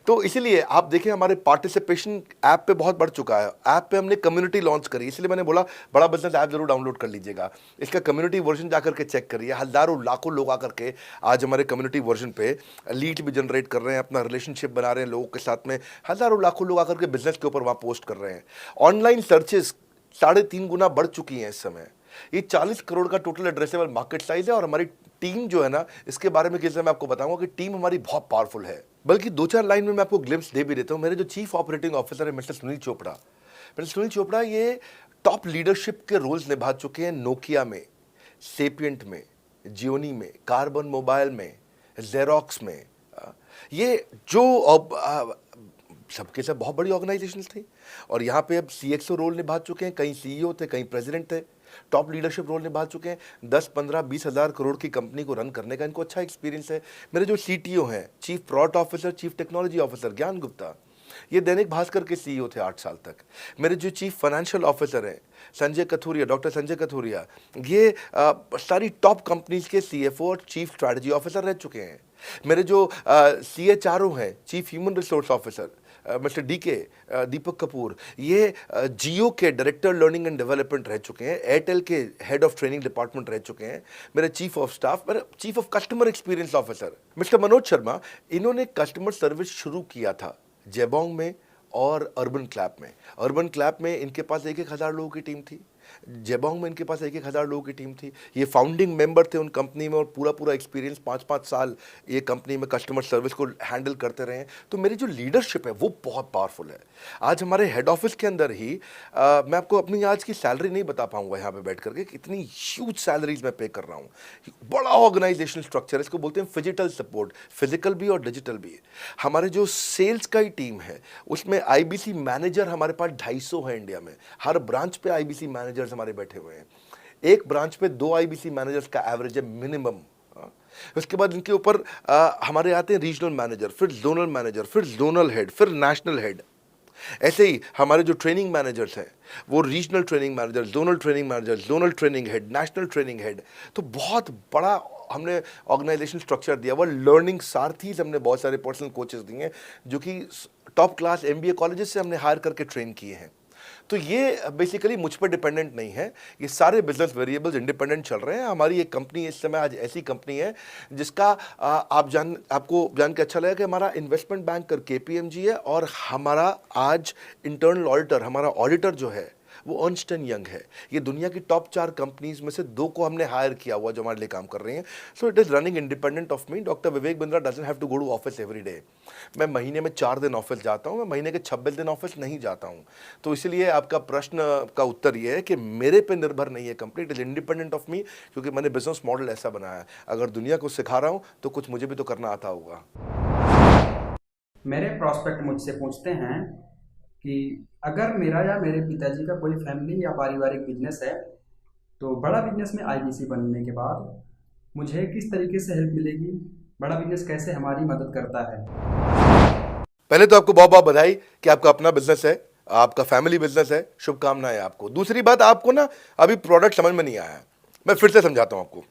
तो इसीलिए आप देखें, हमारे पार्टिसिपेशन ऐप पे बहुत बढ़ चुका है। ऐप पे हमने कम्युनिटी लॉन्च करी, इसलिए मैंने बोला बड़ा बिजनेस ऐप जरूर डाउनलोड कर लीजिएगा। इसका कम्युनिटी वर्जन जाकर के चेक करिए। हजारों लाखों लोग आकर के आज हमारे कम्युनिटी वर्जन पे लीड भी जनरेट कर रहे हैं, अपना रिलेशनशिप बना रहे हैं लोगों के साथ में। हजारों लाखों लोग आकर के बिजनेस के ऊपर वहाँ पोस्ट कर रहे हैं। ऑनलाइन सर्चेस 3.5 गुना बढ़ चुकी हैं इस समय। ये 40 करोड़ का टोटल एड्रेसेबल मार्केट साइज है और हमारी टीम जो है ना, इसके बारे में किसी मैं आपको बताऊंगा कि टीम हमारी बहुत पावरफुल है। बल्कि 2-4 लाइन में मैं आपको ग्लिम्स दे भी देता हूं। मेरे जो चीफ ऑपरेटिंग ऑफिसर है मिस्टर सुनील चोपड़ा, ये टॉप लीडरशिप के रोल्स निभा चुके हैं नोकिया में, सेपियंट में, जियोनी में, कार्बन मोबाइल में, जेरोक्स में। ये जो सबके सब बहुत बड़ी ऑर्गेनाइजेशन थी और यहाँ पे अब CXO रोल निभा चुके हैं, कहीं CEO थे, कहीं प्रेसिडेंट थे। टॉप लीडरशिप रोल निभा चुके हैं। 10, 15, 20 हज़ार करोड़ की कंपनी को रन करने का इनको अच्छा एक्सपीरियंस है। मेरे जो CTO हैं, chief product officer, chief technology officer ज्ञान गुप्ता, ये दैनिक भास्कर के CEO थे 8 साल तक। मेरे जो चीफ फाइनेंशियल ऑफिसर हैं संजय कथुरिया, डॉक्टर संजय कथुरिया, ये सारी टॉप कंपनीज के CFO और चीफ स्ट्रैटेजी ऑफिसर रह चुके हैं। मेरे जो CHRO हैं, chief human resource officer mister DK Deepak Kapoor, ये जियो के डायरेक्टर लर्निंग एंड डेवलपमेंट रह चुके हैं, एयरटेल के हेड ऑफ ट्रेनिंग डिपार्टमेंट रह चुके हैं। मेरे चीफ ऑफ स्टाफ, मेरे chief of customer experience officer mister Manoj Sharma, इन्होंने कस्टमर सर्विस शुरू किया था जेबोंग में और अर्बन क्लैप में। अर्बन क्लैप में इनके पास 1-1 हज़ार लोगों की टीम थी। जेबोंग में इनके पास 1,000 लोगों की टीम थी। ये फाउंडिंग मेंबर थे उन कंपनी में और पूरा एक्सपीरियंस 5-5 साल ये कंपनी में कस्टमर सर्विस को हैंडल करते रहे हैं। तो मेरी जो लीडरशिप है वो बहुत पावरफुल है। आज हमारे हेड ऑफिस के अंदर ही मैं आपको अपनी आज की सैलरी नहीं बता पाऊंगा यहाँ पे बैठ करके, कितनी ह्यूज सैलरीज मैं पे कर रहा हूँ। बड़ा ऑर्गेनाइजेशनल स्ट्रक्चर, इसको बोलते हैं फिजिटल सपोर्ट, फिजिकल भी और डिजिटल भी। हमारे जो सेल्स का ही टीम है उसमें आईबीसी मैनेजर हमारे पास 250 है इंडिया में। हर ब्रांच पे आईबीसी मैनेजर्स हमारे बैठे हुए हैं। एक ब्रांच पे 2 आईबीसी मैनेजर्स का एवरेज है मिनिमम। उसके बाद इनके ऊपर हमारे आते हैं रीजनल मैनेजर, फिर जोनल मैनेजर, फिर जोनल हेड, फिर नेशनल हेड। ऐसे ही हमारे जो ट्रेनिंग मैनेजर्स हैं वो regional training manager, zonal training manager, zonal training head, national training head. तो बहुत बड़ा हमने ऑर्गेनाइजेशन स्ट्रक्चर दिया हुआ। लर्निंग सारथीज हमने बहुत सारे पर्सनल कोचेस दिए हैं जो कि टॉप क्लास एमबीए कॉलेजेस से हमने हायर करके ट्रेन किए हैं। तो ये बेसिकली मुझ पर डिपेंडेंट नहीं है, ये सारे बिजनेस वेरिएबल्स इंडिपेंडेंट चल रहे हैं। हमारी एक कंपनी इस समय आज ऐसी कंपनी है जिसका आपको जान के अच्छा लगेगा कि हमारा इन्वेस्टमेंट बैंकर केपीएमजी है और हमारा आज इंटरनल ऑडिटर, हमारा ऑडिटर जो है वो अर्नस्ट एंड यंग है। ये दुनिया की टॉप 4 कंपनीज में से 2 को हमने हायर किया हुआ जो हमारे लिए काम कर रही हैं। So it is running independent of me. Doctor Vivek Bindra doesn't have to go to office every day. मैं महीने में 4 दिन ऑफिस जाता हूँ, मैं महीने के 26 दिन ऑफिस नहीं जाता हूँ। तो इसलिए आपका प्रश्न का उत्तर ये है कि मेरे पे निर्भर नहीं है company, it is independent of मी, क्योंकि मैंने बिजनेस मॉडल ऐसा बनाया है। अगर दुनिया को सिखा रहा हूँ तो कुछ मुझे भी तो करना आता होगा। मेरे प्रॉस्पेक्ट मुझसे पूछते हैं कि अगर मेरा या मेरे पिताजी का कोई फैमिली या पारिवारिक बिजनेस है तो बड़ा बिजनेस में आईबीसी बनने के बाद मुझे किस तरीके से हेल्प मिलेगी, बड़ा बिजनेस कैसे हमारी मदद करता है। पहले तो आपको बहुत बहुत बधाई कि आपका अपना बिजनेस है, आपका फैमिली बिजनेस है, शुभकामनाएं आपको। दूसरी बात, आपको ना अभी प्रोडक्ट समझ में नहीं आया है, मैं फिर से समझाता हूं आपको।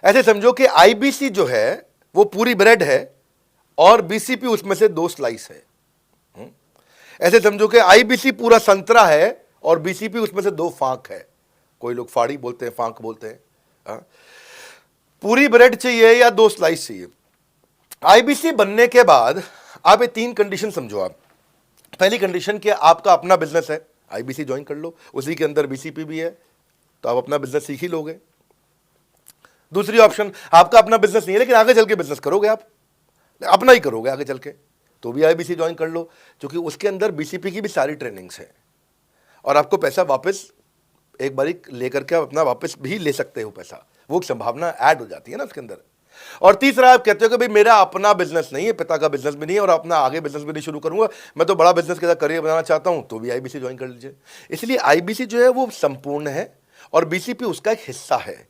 ऐसे समझो कि आईबीसी जो है वो पूरी ब्रेड है और बीसीपी उसमें से 2 स्लाइस है। ऐसे समझो कि आईबीसी पूरा संतरा है और बीसीपी उसमें से 2 फांक है। कोई लोग फाड़ी बोलते हैं, फांक बोलते हैं। पूरी ब्रेड चाहिए या 2 स्लाइस चाहिए। आईबीसी बनने के बाद आप ये 3 कंडीशन समझो। आप पहली कंडीशन कि आपका अपना बिजनेस है, आईबीसी ज्वाइन कर लो, उसी के अंदर बीसीपी भी है, तो आप अपना बिजनेस सीख ही लोगे। दूसरी ऑप्शन, आपका अपना बिजनेस नहीं है लेकिन आगे चल के बिजनेस करोगे, आप अपना ही करोगे आगे चल के, तो भी आईबीसी ज्वाइन कर लो, क्योंकि उसके अंदर बीसीपी की भी सारी ट्रेनिंग्स है और आपको पैसा वापस एक बारी लेकर के आप अपना वापस भी ले सकते हो पैसा, वो संभावना ऐड हो जाती है ना उसके अंदर। और तीसरा, आप कहते हो कि भाई मेरा अपना बिजनेस नहीं है, पिता का बिजनेस भी नहीं है और अपना आगे बिजनेस भी नहीं शुरू करूंगा, मैं तो बड़ा बिजनेस के साथ करियर बनाना चाहता हूं, तो भी आईबीसी ज्वाइन कर लीजिए। इसलिए आईबीसी जो है वो संपूर्ण है और बीसीपी उसका एक हिस्सा है।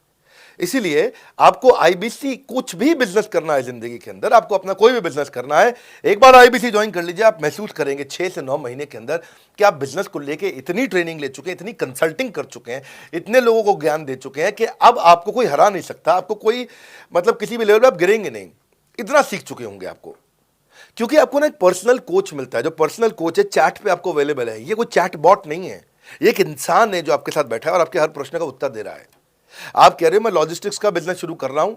इसीलिए आपको आईबीसी, कुछ भी बिजनेस करना है जिंदगी के अंदर, आपको अपना कोई भी बिजनेस करना है, एक बार आईबीसी ज्वाइन कर लीजिए। आप महसूस करेंगे 6 से 9 महीने के अंदर कि आप बिजनेस को लेके इतनी ट्रेनिंग ले चुके हैं, इतनी कंसल्टिंग कर चुके हैं, इतने लोगों को ज्ञान दे चुके हैं कि अब आपको कोई हरा नहीं सकता, आपको कोई मतलब किसी भी लेवल पर आप गिरेंगे नहीं, इतना सीख चुके होंगे आपको। क्योंकि आपको ना एक पर्सनल कोच मिलता है, जो पर्सनल कोच है चैट पे आपको अवेलेबल है। ये कोई चैट बॉट नहीं है, ये एक इंसान है जो आपके साथ बैठा है और आपके हर प्रश्न का उत्तर दे रहा है। आप कह रहे हो मैं लॉजिस्टिक्स का बिजनेस शुरू कर रहा हूं,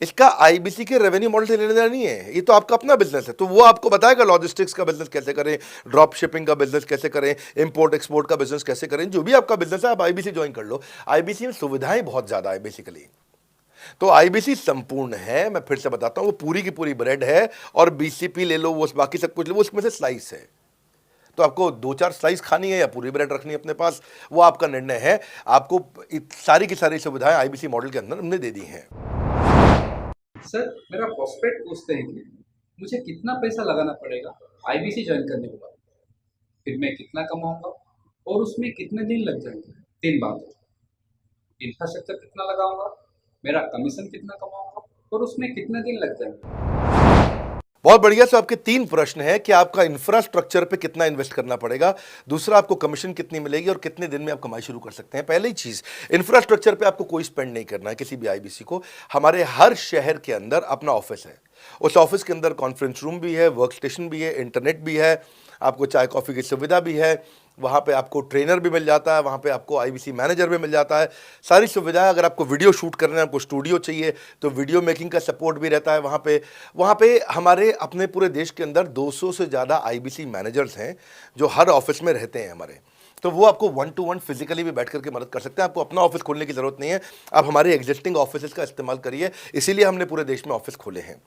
इसका आईबीसी के रेवेन्यू मॉडल से लेने देना नहीं है, ये तो आपका अपना बिजनेस है, तो वो आपको बताएगा लॉजिस्टिक्स का बिजनेस कैसे करें, ड्रॉप शिपिंग का बिजनेस कैसे करें, इंपोर्ट एक्सपोर्ट का बिजनेस कैसे करें, जो भी आपका बिजनेस है आप आईबीसी ज्वाइन कर लो। आईबीसी में सुविधाएं बहुत ज्यादा है बेसिकली, तो आईबीसी संपूर्ण है। मैं फिर से बताता हूं, वो पूरी की पूरी ब्रेड है और बीसीपी ले लो, वो बाकी सब कुछ ले लो, उसमें से स्लाइस है। तो आपको 2-4 स्लाइस खानी है या पूरी ब्रेड रखनी है अपने पास, वो आपका निर्णय है। आपको सारी की सारी सुविधाएं आईबीसी मॉडल के अंदर हमने दे दी हैं। सर, मेरा प्रॉस्पेक्ट पूछते हैं कि मुझे कितना पैसा लगाना पड़ेगा आईबीसी ज्वाइन करने के बाद, फिर मैं कितना कमाऊंगा और उसमें कितने दिन लग जाएंगे। 3 बात, इंफ्रास्ट्रक्चर कितना लगाऊंगा, मेरा कमीशन कितना कमाऊंगा और उसमें कितने दिन लग जाएंगे। बहुत बढ़िया। सो आपके 3 प्रश्न हैं कि आपका इंफ्रास्ट्रक्चर पे कितना इन्वेस्ट करना पड़ेगा, दूसरा आपको कमीशन कितनी मिलेगी और कितने दिन में आप कमाई शुरू कर सकते हैं। पहली चीज, इंफ्रास्ट्रक्चर पे आपको कोई स्पेंड नहीं करना है किसी भी आईबीसी को। हमारे हर शहर के अंदर अपना ऑफिस है, उस ऑफिस के अंदर कॉन्फ्रेंस रूम भी है, वर्क स्टेशन भी है, इंटरनेट भी है, आपको चाय कॉफ़ी की सुविधा भी है, वहाँ पे आपको ट्रेनर भी मिल जाता है, वहाँ पे आपको आईबीसी मैनेजर भी मिल जाता है, सारी सुविधाएं। अगर आपको वीडियो शूट करना है, आपको स्टूडियो चाहिए तो वीडियो मेकिंग का सपोर्ट भी रहता है वहाँ पे हमारे अपने पूरे देश के अंदर 200 से ज़्यादा आईबीसी मैनेजर्स हैं जो हर ऑफिस में रहते हैं हमारे। तो वो आपको 1-to-1 फिजिकली भी बैठ करके मदद कर सकते हैं। आपको अपना ऑफिस खोलने की ज़रूरत नहीं है, आप हमारे एग्जिस्टिंग ऑफिस का इस्तेमाल करिए, इसीलिए हमने पूरे देश में ऑफिस खोले हैं।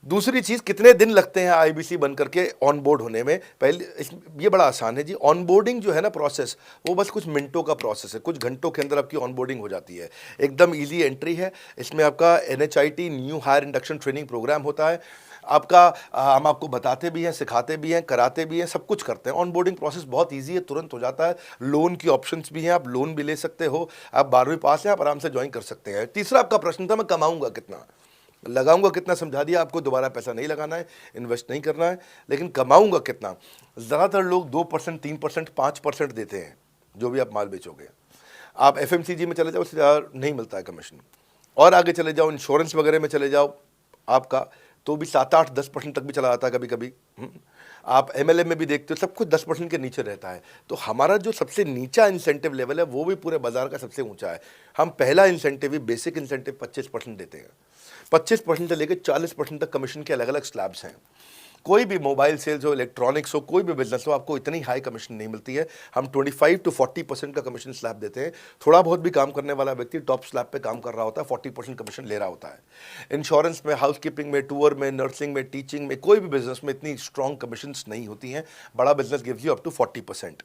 दूसरी चीज़, कितने दिन लगते हैं आईबीसी बन करके ऑन बोर्ड होने में? ये बड़ा आसान है जी। ऑन बोर्डिंग जो है ना प्रोसेस, वो बस कुछ मिनटों का प्रोसेस है, कुछ घंटों के अंदर आपकी ऑन बोर्डिंग हो जाती है। एकदम ईजी एंट्री है। इसमें आपका NHIT new hire induction training program होता है। आपका हम आपको बताते भी हैं, सिखाते भी हैं, कराते भी हैं, सब कुछ करते हैं। ऑन बोर्डिंग प्रोसेस बहुत ईजी है, तुरंत हो जाता है। लोन की ऑप्शंस भी हैं, आप लोन भी ले सकते हो। आप 12वीं पास हैं, आप आराम से ज्वाइन कर सकते हैं। तीसरा आपका प्रश्न था, मैं कमाऊंगा कितना, लगाऊंगा कितना, समझा दिया आपको। दोबारा पैसा नहीं लगाना है, इन्वेस्ट नहीं करना है, लेकिन कमाऊंगा कितना। ज़्यादातर लोग 2%, 3%, 5% देते हैं जो भी आप माल बेचोगे। आप FMCG में चले जाओ, उससे ज़्यादा नहीं मिलता है कमीशन। और आगे चले जाओ, इंश्योरेंस वगैरह में चले जाओ आपका, तो भी 7, 8, 10% तक भी चला जाता है कभी कभी। आप MLM में भी देखते हो, सब कुछ 10% के नीचे रहता है। तो हमारा जो सबसे नीचा इंसेंटिव लेवल है, वो भी पूरे बाजार का सबसे ऊंचा है। हम पहला इंसेंटिव ही, बेसिक इंसेंटिव 25% देते हैं। 25% से लेकर 40% तक कमीशन के अलग अलग स्लैब्स हैं। कोई भी मोबाइल सेल्स हो, इलेक्ट्रॉनिक्स हो, कोई भी बिजनेस हो, आपको इतनी हाई कमीशन नहीं मिलती है। हम 25 to 40% का कमीशन स्लैब देते हैं। थोड़ा बहुत भी काम करने वाला व्यक्ति टॉप स्लैब पे काम कर रहा होता है, 40% कमीशन ले रहा होता है। इंश्योरेंस में, हाउसकीपिंग में, टूर में, नर्सिंग में, टीचिंग में, कोई भी बिजनेस में इतनी स्ट्रॉन्ग कमीशंस नहीं होती हैं। बड़ा business gives you up to 40%।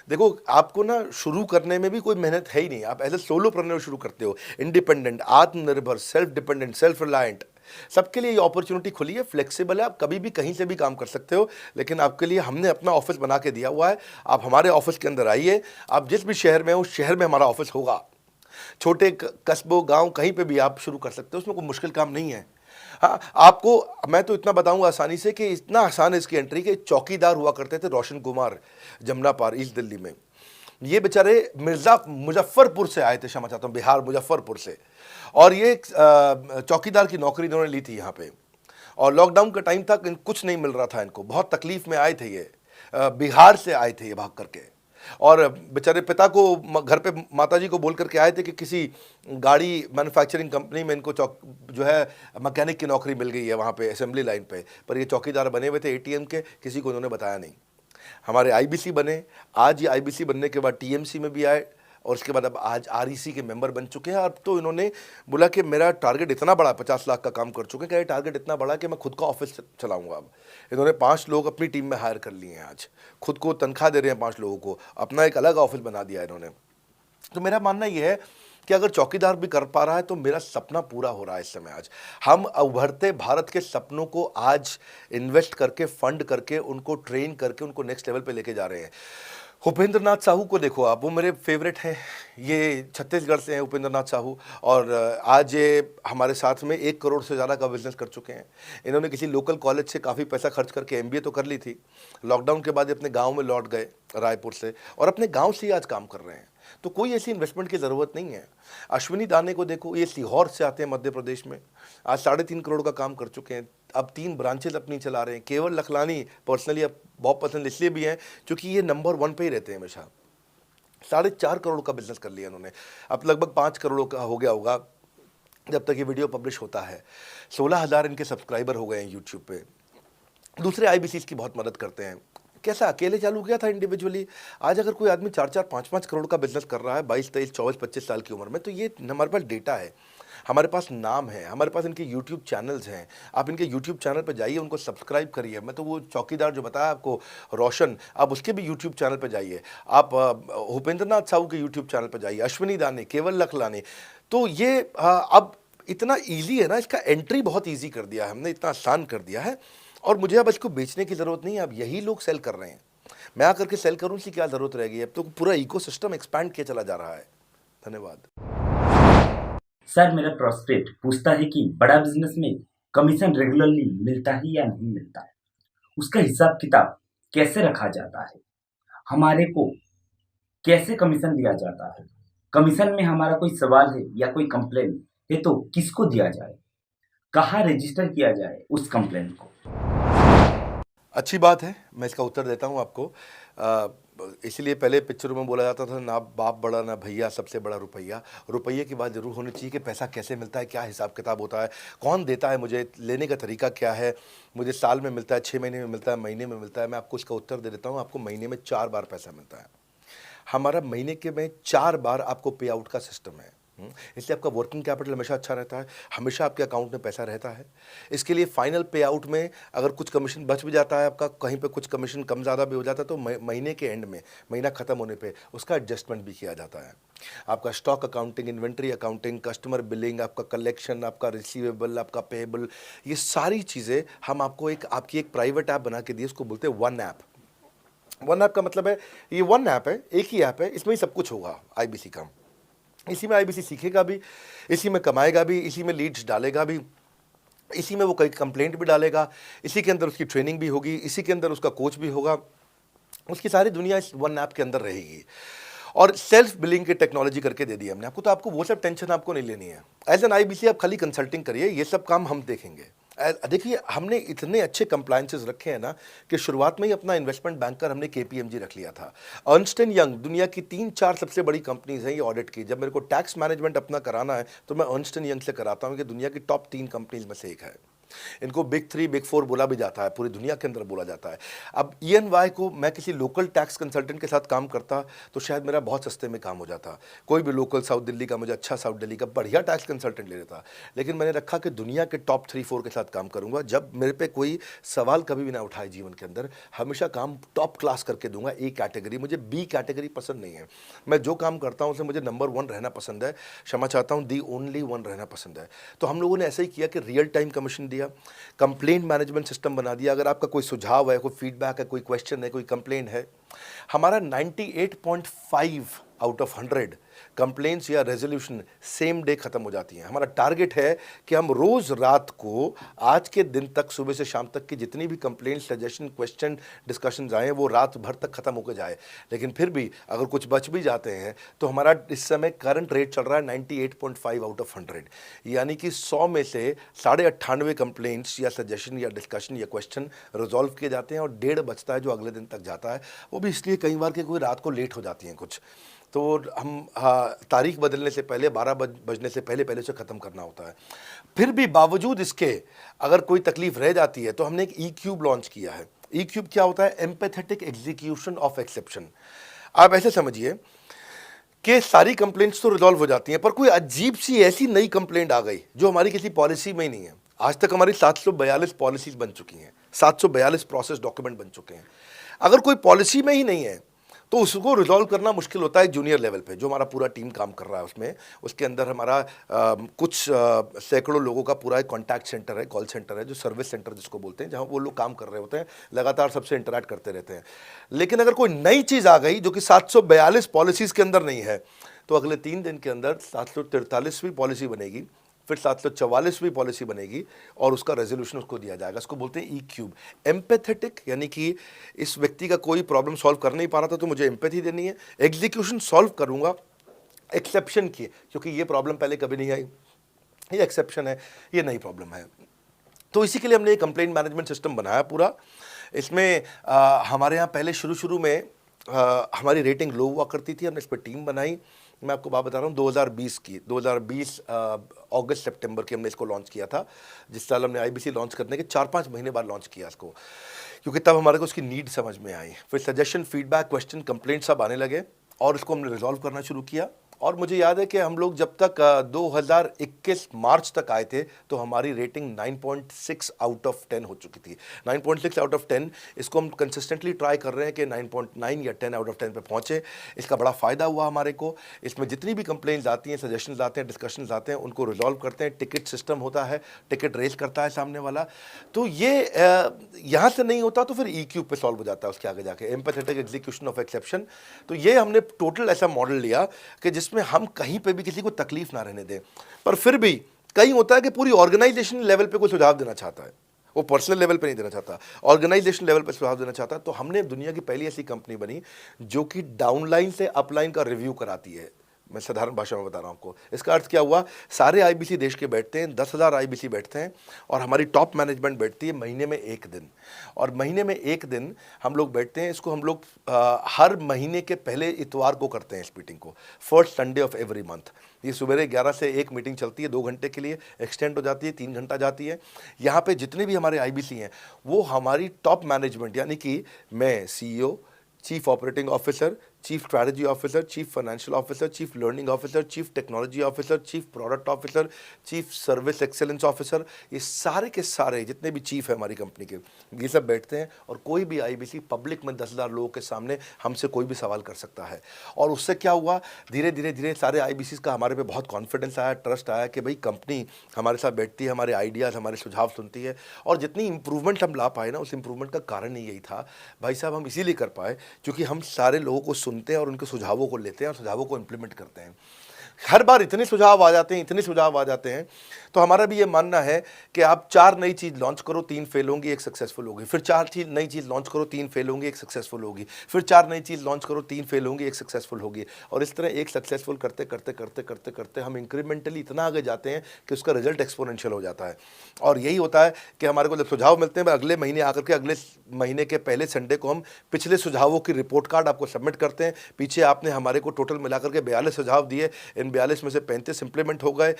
देखो, आपको ना शुरू करने में भी कोई मेहनत है ही नहीं। आप एज ए सोलोप्रेन्योर शुरू करते हो, इंडिपेंडेंट, आत्मनिर्भर, सेल्फ डिपेंडेंट, सेल्फ रिलायंट, सबके लिए ये अपॉर्चुनिटी खुली है। फ्लेक्सिबल है, आप कभी भी कहीं से भी काम कर सकते हो। लेकिन आपके लिए हमने अपना ऑफिस बना के दिया हुआ है। आप हमारे ऑफिस के अंदर आइए, आप जिस भी शहर में हो, उस शहर में हमारा ऑफिस होगा। छोटे कस्बों, गांव, कहीं पे भी आप शुरू कर सकते हो, उसमें कोई मुश्किल काम नहीं है। हाँ, आपको मैं तो इतना बताऊंगा आसानी से कि इतना आसान है इसकी एंट्री, कि चौकीदार हुआ करते थे रोशन कुमार, जमुना पार, ईस्ट दिल्ली में। ये बेचारे मुजफ्फरपुर से आए थे, क्षमा चाहता हूँ, बिहार मुजफ्फरपुर से। और ये चौकीदार की नौकरी इन्होंने ली थी यहाँ पे। और लॉकडाउन का टाइम था, कुछ नहीं मिल रहा था इनको, बहुत तकलीफ में आए थे ये। बिहार से आए थे ये भाग करके। और बेचारे पिता को घर पे माताजी को बोल करके आए थे कि किसी गाड़ी मैन्युफैक्चरिंग कंपनी में इनको जो है मैकेनिक की नौकरी मिल गई है वहाँ पे असेंबली लाइन पे। पर ये चौकीदार बने हुए थे ATM के, किसी को उन्होंने बताया नहीं। हमारे IBC बने, आज ये IBC बनने के बाद TMC में भी आए, और उसके बाद अब आज REC के मेंबर बन चुके हैं। अब तो इन्होंने बोला कि मेरा टारगेट इतना बड़ा, 50 लाख का काम कर चुके हैं, कि ये टारगेट इतना बड़ा कि मैं खुद का ऑफिस चलाऊंगा। अब इन्होंने 5 लोग अपनी टीम में हायर कर लिए हैं। आज खुद को तनख्वाह दे रहे हैं 5 लोगों को, अपना एक अलग ऑफिस बना दिया इन्होंने। तो मेरा मानना यह है कि अगर चौकीदार भी कर पा रहा है तो मेरा सपना पूरा हो रहा है इस समय। आज हम उभरते भारत के सपनों को आज इन्वेस्ट करके, फंड करके, उनको ट्रेन करके, उनको नेक्स्ट लेवल पे लेके जा रहे हैं। उपेंद्र नाथ साहू को देखो आप, वो मेरे फेवरेट हैं। ये छत्तीसगढ़ से हैं उपेंद्र नाथ साहू, और आज ये हमारे साथ में 1 करोड़ से ज़्यादा का बिजनेस कर चुके हैं। इन्होंने किसी लोकल कॉलेज से काफ़ी पैसा खर्च करके MBA तो कर ली थी। लॉकडाउन के बाद ये अपने गांव में लौट गए, रायपुर से, और अपने गांव से ही आज काम कर रहे हैं। तो कोई ऐसी इन्वेस्टमेंट की ज़रूरत नहीं है। अश्विनी दाने को देखो, ये सीहोर से आते हैं मध्य प्रदेश में, आज 3.5 करोड़ का काम कर चुके हैं। अब 3 ब्रांचेज अपनी चला रहे हैं। केवल लखलानी पर्सनली अब बहुत पसंद इसलिए भी हैं क्योंकि ये नंबर 1 पे ही रहते हैं हमेशा। 4.5 करोड़ का बिजनेस कर लिया इन्होंने। अब लगभग 5 करोड़ का हो गया होगा जब तक ये वीडियो पब्लिश होता है। 16,000 इनके सब्सक्राइबर हो गए हैं यूट्यूब पे। दूसरे IBCs की बहुत मदद करते हैं। कैसा अकेले चालू किया था इंडिविजुअली, आज अगर कोई आदमी 4-4, 5-5 करोड़ का बिजनेस कर रहा है 22, 23, 24, 25 साल की उम्र में, तो ये हमारे पास डेटा है, हमारे पास नाम है, हमारे पास इनके YouTube चैनल्स हैं। आप इनके YouTube चैनल पर जाइए, उनको सब्सक्राइब करिए। मैं तो वो चौकीदार जो बताया आपको रोशन, आप उसके भी YouTube चैनल पर जाइए। आप उपेंद्र नाथ साहू के YouTube चैनल पर जाइए, अश्विनी दाने, केवल लखलानी। तो ये अब इतना ईजी है ना, इसका एंट्री बहुत ईजी कर दिया है हमने, इतना आसान कर दिया है। और मुझे अब इसको बेचने की ज़रूरत नहीं है, अब यही लोग सेल कर रहे हैं। मैं आकर के सेल करूँ, इसकी क्या ज़रूरत रहेगी? अब तो पूरा इकोसिस्टम एक्सपैंड किया चला जा रहा है। धन्यवाद। सर, मेरा प्रोस्पेक्ट पूछता है कि बड़ा बिजनेस में कमीशन रेगुलरली मिलता है या नहीं मिलता है, उसका हिसाब किताब कैसे रखा जाता है, हमारे को कैसे कमीशन दिया जाता है, कमीशन में हमारा कोई सवाल है या कोई कंप्लेन है तो किसको दिया जाए, कहाँ रजिस्टर किया जाए उस कंप्लेन को। अच्छी बात है, मैं इसका उत्तर देता हूँ आपको। इसलिए पहले पिक्चरों में बोला जाता था, ना बाप बड़ा ना भैया, सबसे बड़ा रुपया। रुपये की बात ज़रूर होनी चाहिए कि पैसा कैसे मिलता है, क्या हिसाब किताब होता है, कौन देता है, मुझे लेने का तरीका क्या है, मुझे साल में मिलता है, 6 महीने में मिलता है, महीने में मिलता है। मैं आपको इसका उत्तर दे देता हूँ। आपको महीने में 4 बार पैसा मिलता है। हमारा महीने के में 4 बार आपको पे आउट का सिस्टम है। इसलिए आपका वर्किंग कैपिटल हमेशा अच्छा रहता है, हमेशा आपके अकाउंट में पैसा रहता है। इसके लिए फाइनल पे आउट में अगर कुछ कमीशन बच भी जाता है आपका, कहीं पे कुछ कमीशन कम ज़्यादा भी हो जाता है, तो महीने के एंड में, महीना ख़त्म होने पे उसका एडजस्टमेंट भी किया जाता है। आपका stock accounting, inventory accounting, customer billing, आपका कलेक्शन, आपका रिसीवेबल, आपका पेएबल, ये सारी चीज़ें हम आपको आपकी एक प्राइवेट ऐप बना के दिए, उसको बोलते हैं वन ऐप। वन ऐप का मतलब है, ये वन ऐप है, एक ही ऐप है, इसमें ही सब कुछ होगा आईबीसी का। इसी में आईबीसी सीखेगा भी, इसी में कमाएगा भी, इसी में लीड्स डालेगा भी, इसी में वो कई कंप्लेंट भी डालेगा, इसी के अंदर उसकी ट्रेनिंग भी होगी, इसी के अंदर उसका कोच भी होगा, उसकी सारी दुनिया इस वन ऐप के अंदर रहेगी। और सेल्फ बिलिंग की टेक्नोलॉजी करके दे दी हमने आपको, तो आपको वो सब टेंशन आपको नहीं लेनी है। एज एन आईबीसी आप खाली कंसल्टिंग करिए, ये सब काम हम देखेंगे। देखिए, हमने इतने अच्छे कंप्लायंसेस रखे हैं ना कि शुरुआत में ही अपना इन्वेस्टमेंट बैंकर हमने केपीएमजी रख लिया था। अर्नस्ट एंड यंग दुनिया की 3-4 सबसे बड़ी कंपनीज हैं ये ऑडिट की। जब मेरे को टैक्स मैनेजमेंट अपना कराना है तो मैं अर्नस्ट एंड यंग से कराता हूँ, कि दुनिया की टॉप 3 कंपनीज में से एक है। इनको बिग 3, बिग 4 बोला भी जाता है, पूरी दुनिया के अंदर बोला जाता है। अब EY को मैं किसी लोकल टैक्स कंसल्टेंट के साथ काम करता तो शायद मेरा बहुत सस्ते में काम हो जाता। कोई भी लोकल साउथ दिल्ली का, मुझे अच्छा साउथ दिल्ली का बढ़िया टैक्स कंसल्टेंट ले लेता। लेकिन मैंने रखा कि दुनिया के टॉप 3-4 के साथ काम करूंगा। जब मेरे पे कोई सवाल कभी भी ना उठाए जीवन के अंदर, हमेशा काम टॉप क्लास करके दूंगा। ए कैटेगरी, मुझे बी कैटेगरी पसंद नहीं है। मैं जो काम करता हूँ उसमें मुझे नंबर 1 रहना पसंद है, क्षमा चाहता हूँ, दी ओनली 1 रहना पसंद है। तो हम लोगों ने ऐसा ही किया कि रियल टाइम कमीशन दिया, कंप्लेंट मैनेजमेंट सिस्टम बना दिया। अगर आपका कोई सुझाव है, कोई फीडबैक है, कोई क्वेश्चन है, कोई कंप्लेंट है, हमारा 98.5 आउट ऑफ 100 कंप्लेंट्स या रेजोल्यूशन सेम डे खत्म हो जाती हैं। हमारा टारगेट है कि हम रोज रात को, आज के दिन तक, सुबह से शाम तक की जितनी भी कंप्लेंट, सजेशन, क्वेश्चन, डिस्कशंस आए वो रात भर तक खत्म होकर जाए। लेकिन फिर भी अगर कुछ बच भी जाते हैं तो हमारा इस समय करंट रेट चल रहा है 98.5 आउट ऑफ 100, यानी कि 100 में से 98.5 कंप्लेंट्स या सजेशन या डिस्कशन या क्वेश्चन रिजॉल्व किए जाते हैं, और 1.5 बचता है जो अगले दिन तक जाता है। वो भी इसलिए कई बार कि कोई रात को लेट हो जाती हैं कुछ, तो हम तारीख बदलने से पहले, 12 बजने से पहले पहले से ख़त्म करना होता है। फिर भी बावजूद इसके अगर कोई तकलीफ रह जाती है तो हमने एक E-क्यूब लॉन्च किया है। E-क्यूब क्या होता है? Empathetic execution of exception. आप ऐसे समझिए कि सारी कंप्लेंट्स तो रिजॉल्व हो जाती हैं, पर कोई अजीब सी ऐसी नई कंप्लेंट आ गई जो हमारी किसी पॉलिसी में ही नहीं है। आज तक हमारी 742 पॉलिसीज बन चुकी हैं, 742 प्रोसेस डॉक्यूमेंट बन चुके हैं। अगर कोई पॉलिसी में ही नहीं है तो उसको रिजॉल्व करना मुश्किल होता है जूनियर लेवल पे, जो हमारा पूरा टीम काम कर रहा है उसमें। उसके अंदर हमारा कुछ सैकड़ों लोगों का पूरा एक कॉन्टैक्ट सेंटर है, कॉल सेंटर है, जो सर्विस सेंटर जिसको बोलते हैं, जहाँ वो लोग काम कर रहे होते हैं, लगातार सबसे इंटरैक्ट करते रहते हैं। लेकिन अगर कोई नई चीज़ आ गई जो कि 742 पॉलिसीज़ के अंदर नहीं है, तो अगले 3 दिन के अंदर 743वीं पॉलिसी बनेगी, फिर 744वीं पॉलिसी बनेगी, और उसका रेजोल्यूशन उसको दिया जाएगा। इसको बोलते हैं E-क्यूब। एम्पैथेटिक, यानी कि इस व्यक्ति का कोई प्रॉब्लम सॉल्व कर नहीं पा रहा था तो मुझे एम्पैथी देनी है। एग्जीक्यूशन सॉल्व करूंगा एक्सेप्शन की, क्योंकि ये प्रॉब्लम पहले कभी नहीं आई, ये एक्सेप्शन है, ये नई प्रॉब्लम है। तो इसी के लिए हमने एक कंप्लेंट मैनेजमेंट सिस्टम बनाया पूरा। इसमें हमारे यहाँ पहले शुरू में हमारी रेटिंग लो हुआ करती थी, हमने इस पर टीम बनाई। मैं आपको बात बता रहा हूँ 2020 अगस्त सितंबर की हमने इसको लॉन्च किया था। जिस साल हमने आईबीसी लॉन्च करने के 4-5 महीने बाद लॉन्च किया इसको, क्योंकि तब हमारे को उसकी नीड समझ में आई। फिर सजेशन, फीडबैक, क्वेश्चन, कंप्लेंट सब आने लगे, और इसको हमने रिजॉल्व करना शुरू किया। और मुझे याद है कि हम लोग जब तक 2021 मार्च तक आए थे तो हमारी रेटिंग 9.6 आउट ऑफ 10 हो चुकी थी। 9.6 आउट ऑफ 10, इसको हम कंसिस्टेंटली ट्राई कर रहे हैं कि 9.9 या 10 आउट ऑफ 10 पे पहुँचे। इसका बड़ा फ़ायदा हुआ हमारे को। इसमें जितनी भी कंप्लेंट्स आती हैं, सजेशंस आते हैं, डिस्कशंस आते हैं, उनको रिजॉल्व करते हैं। टिकट सिस्टम होता है, टिकट रेज करता है सामने वाला। तो ये यहाँ से नहीं होता तो फिर E-क्यूब पे सॉल्व हो जाता है उसके आगे जाके, एम्पैथेटिक एग्जीक्यूशन ऑफ एक्सेप्शन। तो ये हमने टोटल ऐसा मॉडल लिया कि जिसमें हम कहीं पे भी किसी को तकलीफ ना रहने दें। पर फिर भी कहीं होता है कि पूरी ऑर्गेनाइजेशन लेवल पे कोई सुझाव देना चाहता है, वो पर्सनल लेवल पे नहीं देना चाहता, ऑर्गेनाइजेशन लेवल पे सुझाव देना चाहता है। तो हमने दुनिया की पहली ऐसी कंपनी बनी जो कि डाउनलाइन से अपलाइन का रिव्यू कराती है। मैं साधारण भाषा में बता रहा हूँ आपको। इसका अर्थ क्या हुआ? सारे आईबीसी देश के बैठते हैं, 10,000 आईबीसी बैठते हैं, और हमारी टॉप मैनेजमेंट बैठती है महीने में 1 दिन। और महीने में 1 दिन हम लोग बैठते हैं। इसको हम लोग हर महीने के पहले इतवार को करते हैं इस मीटिंग को, first Sunday off every month. ये सुबह 11 से 1 मीटिंग चलती है, 2 घंटे के लिए एक्सटेंड हो जाती है, 3 घंटा जाती है। यहाँ पे जितने भी हमारे आईबीसी हैं वो हमारी टॉप मैनेजमेंट, यानी कि मैं CEO, chief operating officer, chief strategy officer, chief financial officer, chief learning officer, chief technology officer, chief product officer, chief service excellence officer, ये सारे के सारे जितने भी चीफ है हमारी कंपनी के, ये सब बैठते हैं और कोई भी आईबीसी पब्लिक में 10,000 लोगों के सामने हमसे कोई भी सवाल कर सकता है। और उससे क्या हुआ, धीरे धीरे धीरे सारे आईबीसी का हमारे पे बहुत कॉन्फिडेंस आया, ट्रस्ट आया कि भाई कंपनी हमारे साथ बैठती है, हमारे आइडियाज़, हमारे सुझाव सुनती है। और जितनी इंप्रूवमेंट हम ला पाए ना, उस इंप्रूवमेंट का कारण ही यही था भाई साहब, हम इसीलिए कर पाए क्योंकि हम सारे लोगों को सुनते हैं और उनके सुझावों को लेते हैं और सुझावों को इम्प्लीमेंट करते हैं। हर बार इतने सुझाव आ जाते हैं, इतने सुझाव आ जाते हैं, तो हमारा भी ये मानना है कि आप 4 नई चीज़ लॉन्च करो, 3 फेल होंगी, 1 सक्सेसफुल होगी, फिर 4 नई चीज़ लॉन्च करो, 3 फेल होंगी, 1 सक्सेसफुल होगी, फिर 4 नई चीज़ लॉन्च करो, 3 फेल होंगी, 1 सक्सेसफुल होगी। और इस तरह एक सक्सेसफुल करते करते करते करते करते हम इंक्रीमेंटली इतना आगे जाते हैं कि उसका रिजल्ट एक्सपोनेंशियल हो जाता है। और यही होता है कि हमारे को जब सुझाव मिलते हैं, अगले महीने आकर के अगले महीने के पहले संडे को हम पिछले सुझावों की रिपोर्ट कार्ड आपको सबमिट करते हैं। पीछे आपने हमारे को टोटल मिलाकर के 42 सुझाव दिए, इन 42 में से 35 इंप्लीमेंट हो गए,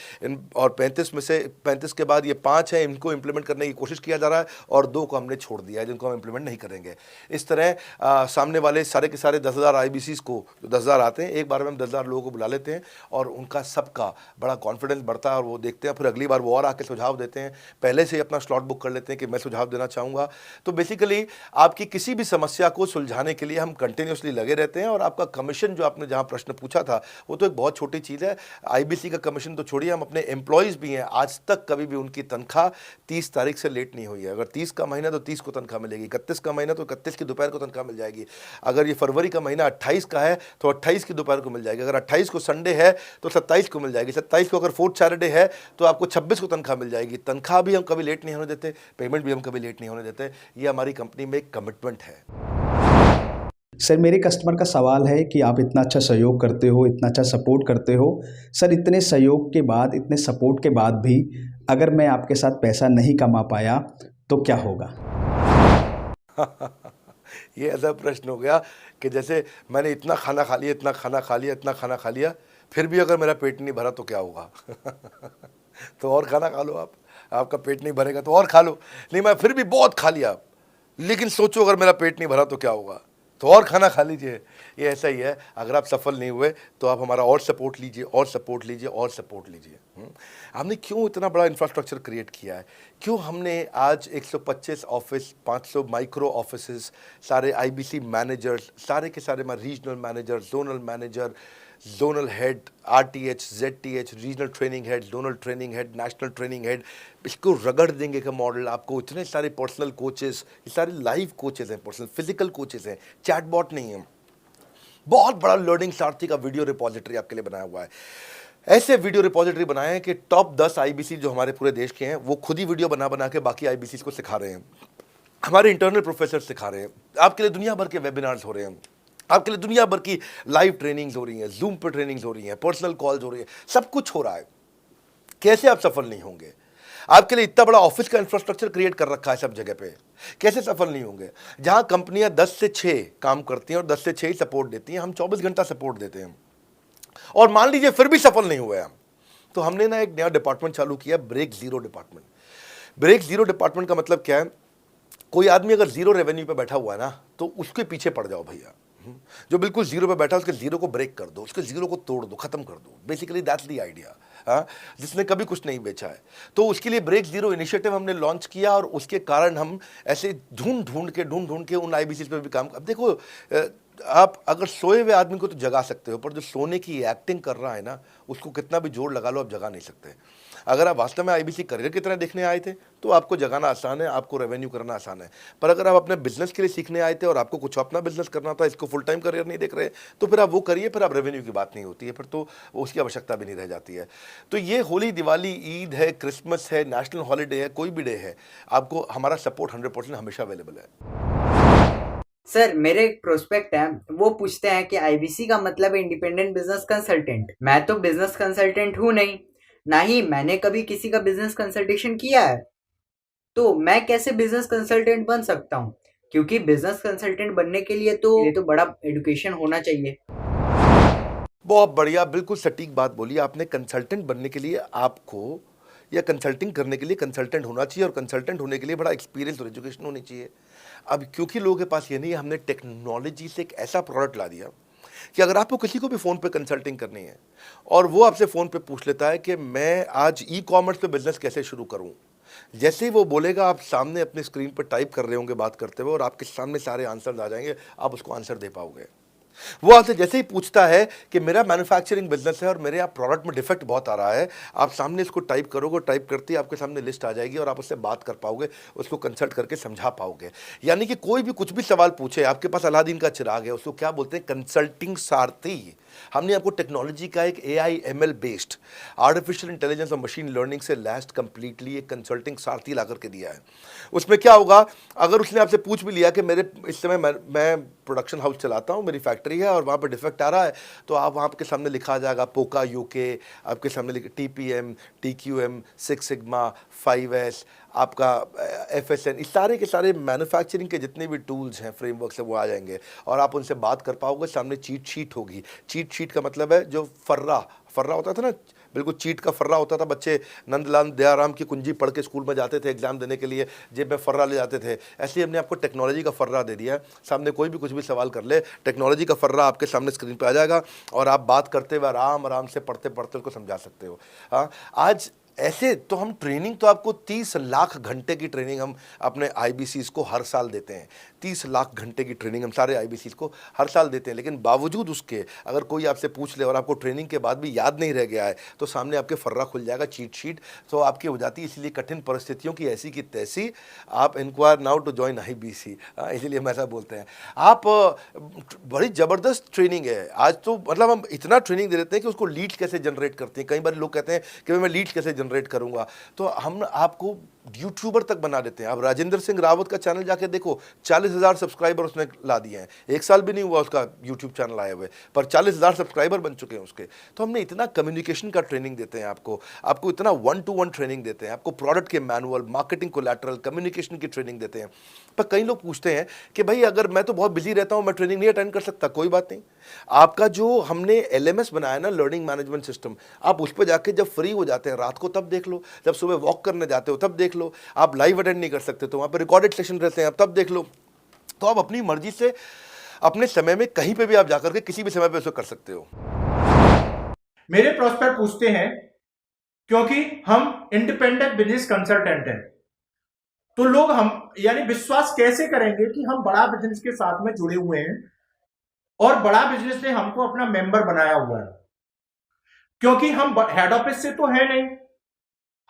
और 35 में से 35 के बाद ये 5 हैं, इनको इंप्लीमेंट करने की कोशिश किया जा रहा है, और 2 को हमने छोड़ दिया है जिनको हम इंप्लीमेंट नहीं करेंगे। इस तरह सामने वाले सारे के सारे 10,000 आईबीसीज को, जो 10,000 आते हैं, एक बार में हम 10,000 लोगों को बुला लेते हैं और उनका सबका बड़ा कॉन्फिडेंस बढ़ता है और वो देखते हैं, फिर अगली बार वो और आके सुझाव देते हैं, पहले से ही अपना स्लॉट बुक कर लेते हैं कि मैं सुझाव देना चाहूँगा। तो बेसिकली आपकी किसी भी समस्या को सुलझाने के लिए हम कंटिन्यूसली लगे रहते हैं। और आपका कमीशन, जो आपने जहाँ प्रश्न पूछा था, वो तो एक बहुत छोटी चीज़ है। आईबीसी का कमीशन तो छोड़िए, हम अपने एम्प्लॉयज़ भी हैं, आज तक कभी भी उनकी तनख्वाह 30 तारीख से लेट नहीं हुई है। अगर 30 का महीना तो 30 को तनख्वाह मिलेगी, 31 का महीना तो 31 की दोपहर को तनख्वाह मिल जाएगी। अगर ये फरवरी का महीना 28 का है तो 28 की दोपहर को मिल जाएगी। अगर 28 को संडे है तो 27 को मिल जाएगी। 27 को अगर फोर्थ सैटरडे है तो आपको 26 को तनख्वाह मिल जाएगी। तनख्वाह भी हम कभी लेट नहीं होने देते, पेमेंट भी हम कभी लेट नहीं होने देते। ये हमारी कंपनी में एक कमिटमेंट है। सर, मेरे कस्टमर का सवाल है कि आप इतना अच्छा सहयोग करते हो, इतना अच्छा सपोर्ट करते हो, सर इतने सहयोग के बाद, इतने सपोर्ट के बाद भी अगर मैं आपके साथ पैसा नहीं कमा पाया तो क्या होगा? ये ऐसा प्रश्न हो गया कि जैसे मैंने इतना खाना खा लिया, इतना खाना खा लिया, इतना खाना खा लिया, फिर भी अगर मेरा पेट नहीं भरा तो क्या होगा? तो और खाना खा लो आप, आपका पेट नहीं भरेगा तो और खा लो। नहीं, मैं फिर भी बहुत खा लिया, लेकिन सोचो अगर मेरा पेट नहीं भरा तो क्या होगा, तो और खाना खा लीजिए। ये ऐसा ही है, अगर आप सफल नहीं हुए तो आप हमारा और सपोर्ट लीजिए, और सपोर्ट लीजिए, और सपोर्ट लीजिए। हमने क्यों इतना बड़ा इंफ्रास्ट्रक्चर क्रिएट किया है, क्यों हमने आज 125 ऑफिस, 500 माइक्रो ऑफिसेस, सारे आईबीसी मैनेजर्स, सारे के सारे regional manager, zonal manager, zonal head, RTH, ZTH, regional training head, zonal training head, national training head, इसको रगड़ देंगे का मॉडल आपको। इतने सारे पर्सनल कोचेस, ये सारे लाइव कोचेस हैं, पर्सनल फिजिकल कोचेस हैं, चैटबॉट नहीं है। बहुत बड़ा लर्निंग सारथी का वीडियो रिपोजिटरी आपके लिए बनाया हुआ है। ऐसे वीडियो रिपोजिटरी बनाए हैं कि टॉप 10 आईबीसी जो हमारे पूरे देश के हैं, वो खुद ही वीडियो बना बना के बाकी आईबीसी को सिखा रहे हैं। हमारे इंटरनल प्रोफेसर सिखा रहे हैं, आपके लिए दुनिया भर के वेबिनार्स हो रहे हैं, आपके लिए दुनिया भर की लाइव ट्रेनिंग्स हो रही हैं, जूम पर ट्रेनिंग्स हो रही हैं, पर्सनल कॉल्स हो रही है, सब कुछ हो रहा है। कैसे आप सफल नहीं होंगे? आपके लिए इतना बड़ा ऑफिस का इंफ्रास्ट्रक्चर क्रिएट कर रखा है सब जगह पे, कैसे सफल नहीं होंगे? जहां कंपनियां 10 से 6 काम करती हैं और 10 से 6 ही सपोर्ट देती हैं, हम 24 घंटा सपोर्ट देते हैं। और मान लीजिए फिर भी सफल नहीं हुए हम, तो हमने ना एक नया डिपार्टमेंट चालू किया, break zero department. Break zero department का मतलब क्या है? कोई आदमी अगर जीरो रेवेन्यू पे बैठा हुआ है ना, तो उसके पीछे पड़ जाओ भैया। जो बिल्कुल जीरो पे बैठा है, उसके जीरो को ब्रेक कर दो, उसके जीरो को तोड़ दो, खत्म कर दो। Basically that's the idea. हाँ, जिसने कभी कुछ नहीं बेचा है, तो उसके लिए ब्रेक जीरो इनिशिएटिव हमने लॉन्च किया। और उसके कारण हम ऐसे ढूंढ ढूंढ के उन आईबीसी पे भी काम। अब देखो, आप अगर सोए हुए आदमी को तो जगा सकते हो, पर जो सोने की एक्टिंग कर रहा है ना, उसको कितना भी जोर लगा लो, आप जगा नहीं सकते। अगर आप वास्तव में आईबीसी करियर की तरह देखने आए थे तो आपको जगाना आसान है, आपको रेवेन्यू करना आसान है। पर अगर आप अपने बिजनेस के लिए सीखने आए थे और आपको कुछ अपना बिजनेस करना था, इसको फुल टाइम करियर नहीं देख रहे, तो फिर आप वो करिए, फिर आप रेवेन्यू की बात नहीं होती है, फिर तो उसकी आवश्यकता भी नहीं रह जाती है। तो ये होली, दिवाली, ईद है, क्रिसमस है, नेशनल हॉलीडे है, कोई भी डे है, आपको हमारा सपोर्ट 100% हमेशा अवेलेबल है। सर, मेरे एक प्रोस्पेक्ट है, वो पूछते हैं कि आईबीसी का मतलब है इंडिपेंडेंट बिजनेस कंसल्टेंट। मैं तो बिजनेस कंसल्टेंट हूँ नहीं, ना ही मैंने कभी किसी का बिजनेस कंसल्टेशन किया है, तो मैं कैसे बिजनेस कंसल्टेंट बन सकता हूँ? क्योंकि बिजनेस कंसल्टेंट बनने के लिए तो बड़ा एजुकेशन होना चाहिए। बहुत बढ़िया, बिल्कुल सटीक बात बोली आपने। कंसल्टेंट बनने के लिए आपको, या कंसल्टिंग करने के लिए कंसल्टेंट होना चाहिए, और कंसल्टेंट होने के लिए बड़ा एक्सपीरियंस और एजुकेशन होनी चाहिए। अब क्योंकि लोगों के पास ये नहीं है, हमने टेक्नोलॉजी से एक ऐसा प्रोडक्ट ला दिया कि अगर आपको किसी को भी फ़ोन पे कंसल्टिंग करनी है और वो आपसे फ़ोन पे पूछ लेता है कि मैं आज ई कॉमर्स पे बिजनेस कैसे शुरू करूं, जैसे ही वो बोलेगा आप सामने अपने स्क्रीन पर टाइप कर रहे होंगे बात करते हुए और आपके सामने सारे आंसर आ जाएंगे, आप उसको आंसर दे पाओगे। वो आपसे जैसे ही पूछता है कि मेरा मैन्युफैक्चरिंग बिजनेस है और मेरे यहाँ प्रोडक्ट में डिफेक्ट बहुत आ रहा है, आप सामने इसको टाइप करोगे, टाइप करते ही आपके सामने लिस्ट आ जाएगी और आप उससे बात कर पाओगे, उसको कंसल्ट करके समझा पाओगे। यानी कि कोई भी कुछ भी सवाल पूछे, आपके पास अलादीन का चिराग है, उसको क्या बोलते हैं, कंसल्टिंग सारथी। हमने आपको टेक्नोलॉजी का एक AI ML based artificial intelligence और मशीन लर्निंग से लैस्ड कंप्लीटली एक कंसल्टिंग सारथी ला करके दिया है। उसमें क्या होगा, अगर उसने आपसे पूछ भी लिया कि मेरे इस समय मैं प्रोडक्शन हाउस चलाता हूँ, मेरी फैक्ट्री है और वहाँ पर डिफेक्ट आ रहा है, तो आप वहाँ के सामने लिखा आ जाएगा पोका UK, आपके सामने TPM, TQM, 6 सिग्मा, 5S, आपका FSN, इस सारे के सारे मैन्युफैक्चरिंग के जितने भी टूल्स हैं, फ्रेमवर्क्स हैं, वो आ जाएंगे और आप उनसे बात कर पाओगे। सामने चीट शीट होगी। चीट शीट का मतलब है जो फर्रा होता था ना, बिल्कुल चीट का फर्रा होता था। बच्चे नंदलाल दयाराम की कुंजी पढ़ के स्कूल में जाते थे एग्जाम देने के लिए, जेब में फर्रा ले जाते थे। ऐसे ही हमने आपको टेक्नोलॉजी का फर्रा दे दिया है। सामने कोई भी कुछ भी सवाल कर ले, टेक्नोलॉजी का फर्रा आपके सामने स्क्रीन पे आ जाएगा और आप बात करते हुए आराम से पढ़ते पढ़ते उसको समझा सकते हो। हाँ, आज ऐसे तो हम ट्रेनिंग तो आपको 30 लाख घंटे की ट्रेनिंग हम अपने IBCs को हर साल देते हैं। 30 लाख घंटे की ट्रेनिंग हम सारे IBCs को हर साल देते हैं। लेकिन बावजूद उसके अगर कोई आपसे पूछ ले और आपको ट्रेनिंग के बाद भी याद नहीं रह गया है, तो सामने आपके फर्रा खुल जाएगा, चीट शीट तो आपकी हो जाती है। इसलिए कठिन परिस्थितियों की ऐसी की तैसी, आप inquire now to join IBC, इसीलिए हम ऐसा बोलते हैं। आप बड़ी ज़बरदस्त ट्रेनिंग है आज तो, मतलब हम इतना ट्रेनिंग दे देते हैं कि उसको लीड्स कैसे जनरेट करते हैं। कई बार लोग कहते हैं कि मैं लीड्स कैसे जनरेट करूंगा, तो हम आपको यूट्यूबर तक बना देते हैं। आप राजेंद्र सिंह रावत का चैनल जाके देखो, 40,000 सब्सक्राइबर उसने ला दिए हैं। 1 साल भी नहीं हुआ उसका यूट्यूब चैनल आए हुए, पर 40,000 सब्सक्राइबर बन चुके हैं उसके। तो हमने इतना कम्युनिकेशन का ट्रेनिंग देते हैं आपको इतना 1-to-1 ट्रेनिंग देते हैं, आपको प्रोडक्ट के मैनुअल, मार्केटिंग कोलैटरल, कम्युनिकेशन की ट्रेनिंग देते हैं। पर कई लोग पूछते हैं कि भाई अगर मैं तो बहुत बिजी रहता हूं, मैं ट्रेनिंग नहीं अटेंड कर सकता। कोई बात नहीं, आपका जो हमने LMS बनाया ना, लर्निंग मैनेजमेंट सिस्टम, आप उस पर जाके जब फ्री हो जाते हैं रात को तब देख लो, जब सुबह वॉक करने जाते हो तब देख लो। आप लाइव अटेंड नहीं कर सकते तो वहाँ पर रिकॉर्डेड सेशन रहते हैं, आप तब देख लो। तो आप अपनी मर्जी से अपने समय में कहीं पे भी आप जाकर के किसी भी समय पे उसको कर सकते हो। मेरे प्रोस्पेक्ट पूछते हैं, क्योंकि हम इंडिपेंडेंट बिजनेस कंसल्टेंट हैं, तो लोग हम यानी विश्वास कैसे करेंगे कि हम बड़ा बिजनेस के साथ में जुड़े हुए हैं और बड़ा बिजनेस ने हमको अपना मेंबर बनाया हुआ है। क्योंकि हम हेड ऑफिस से तो है नहीं,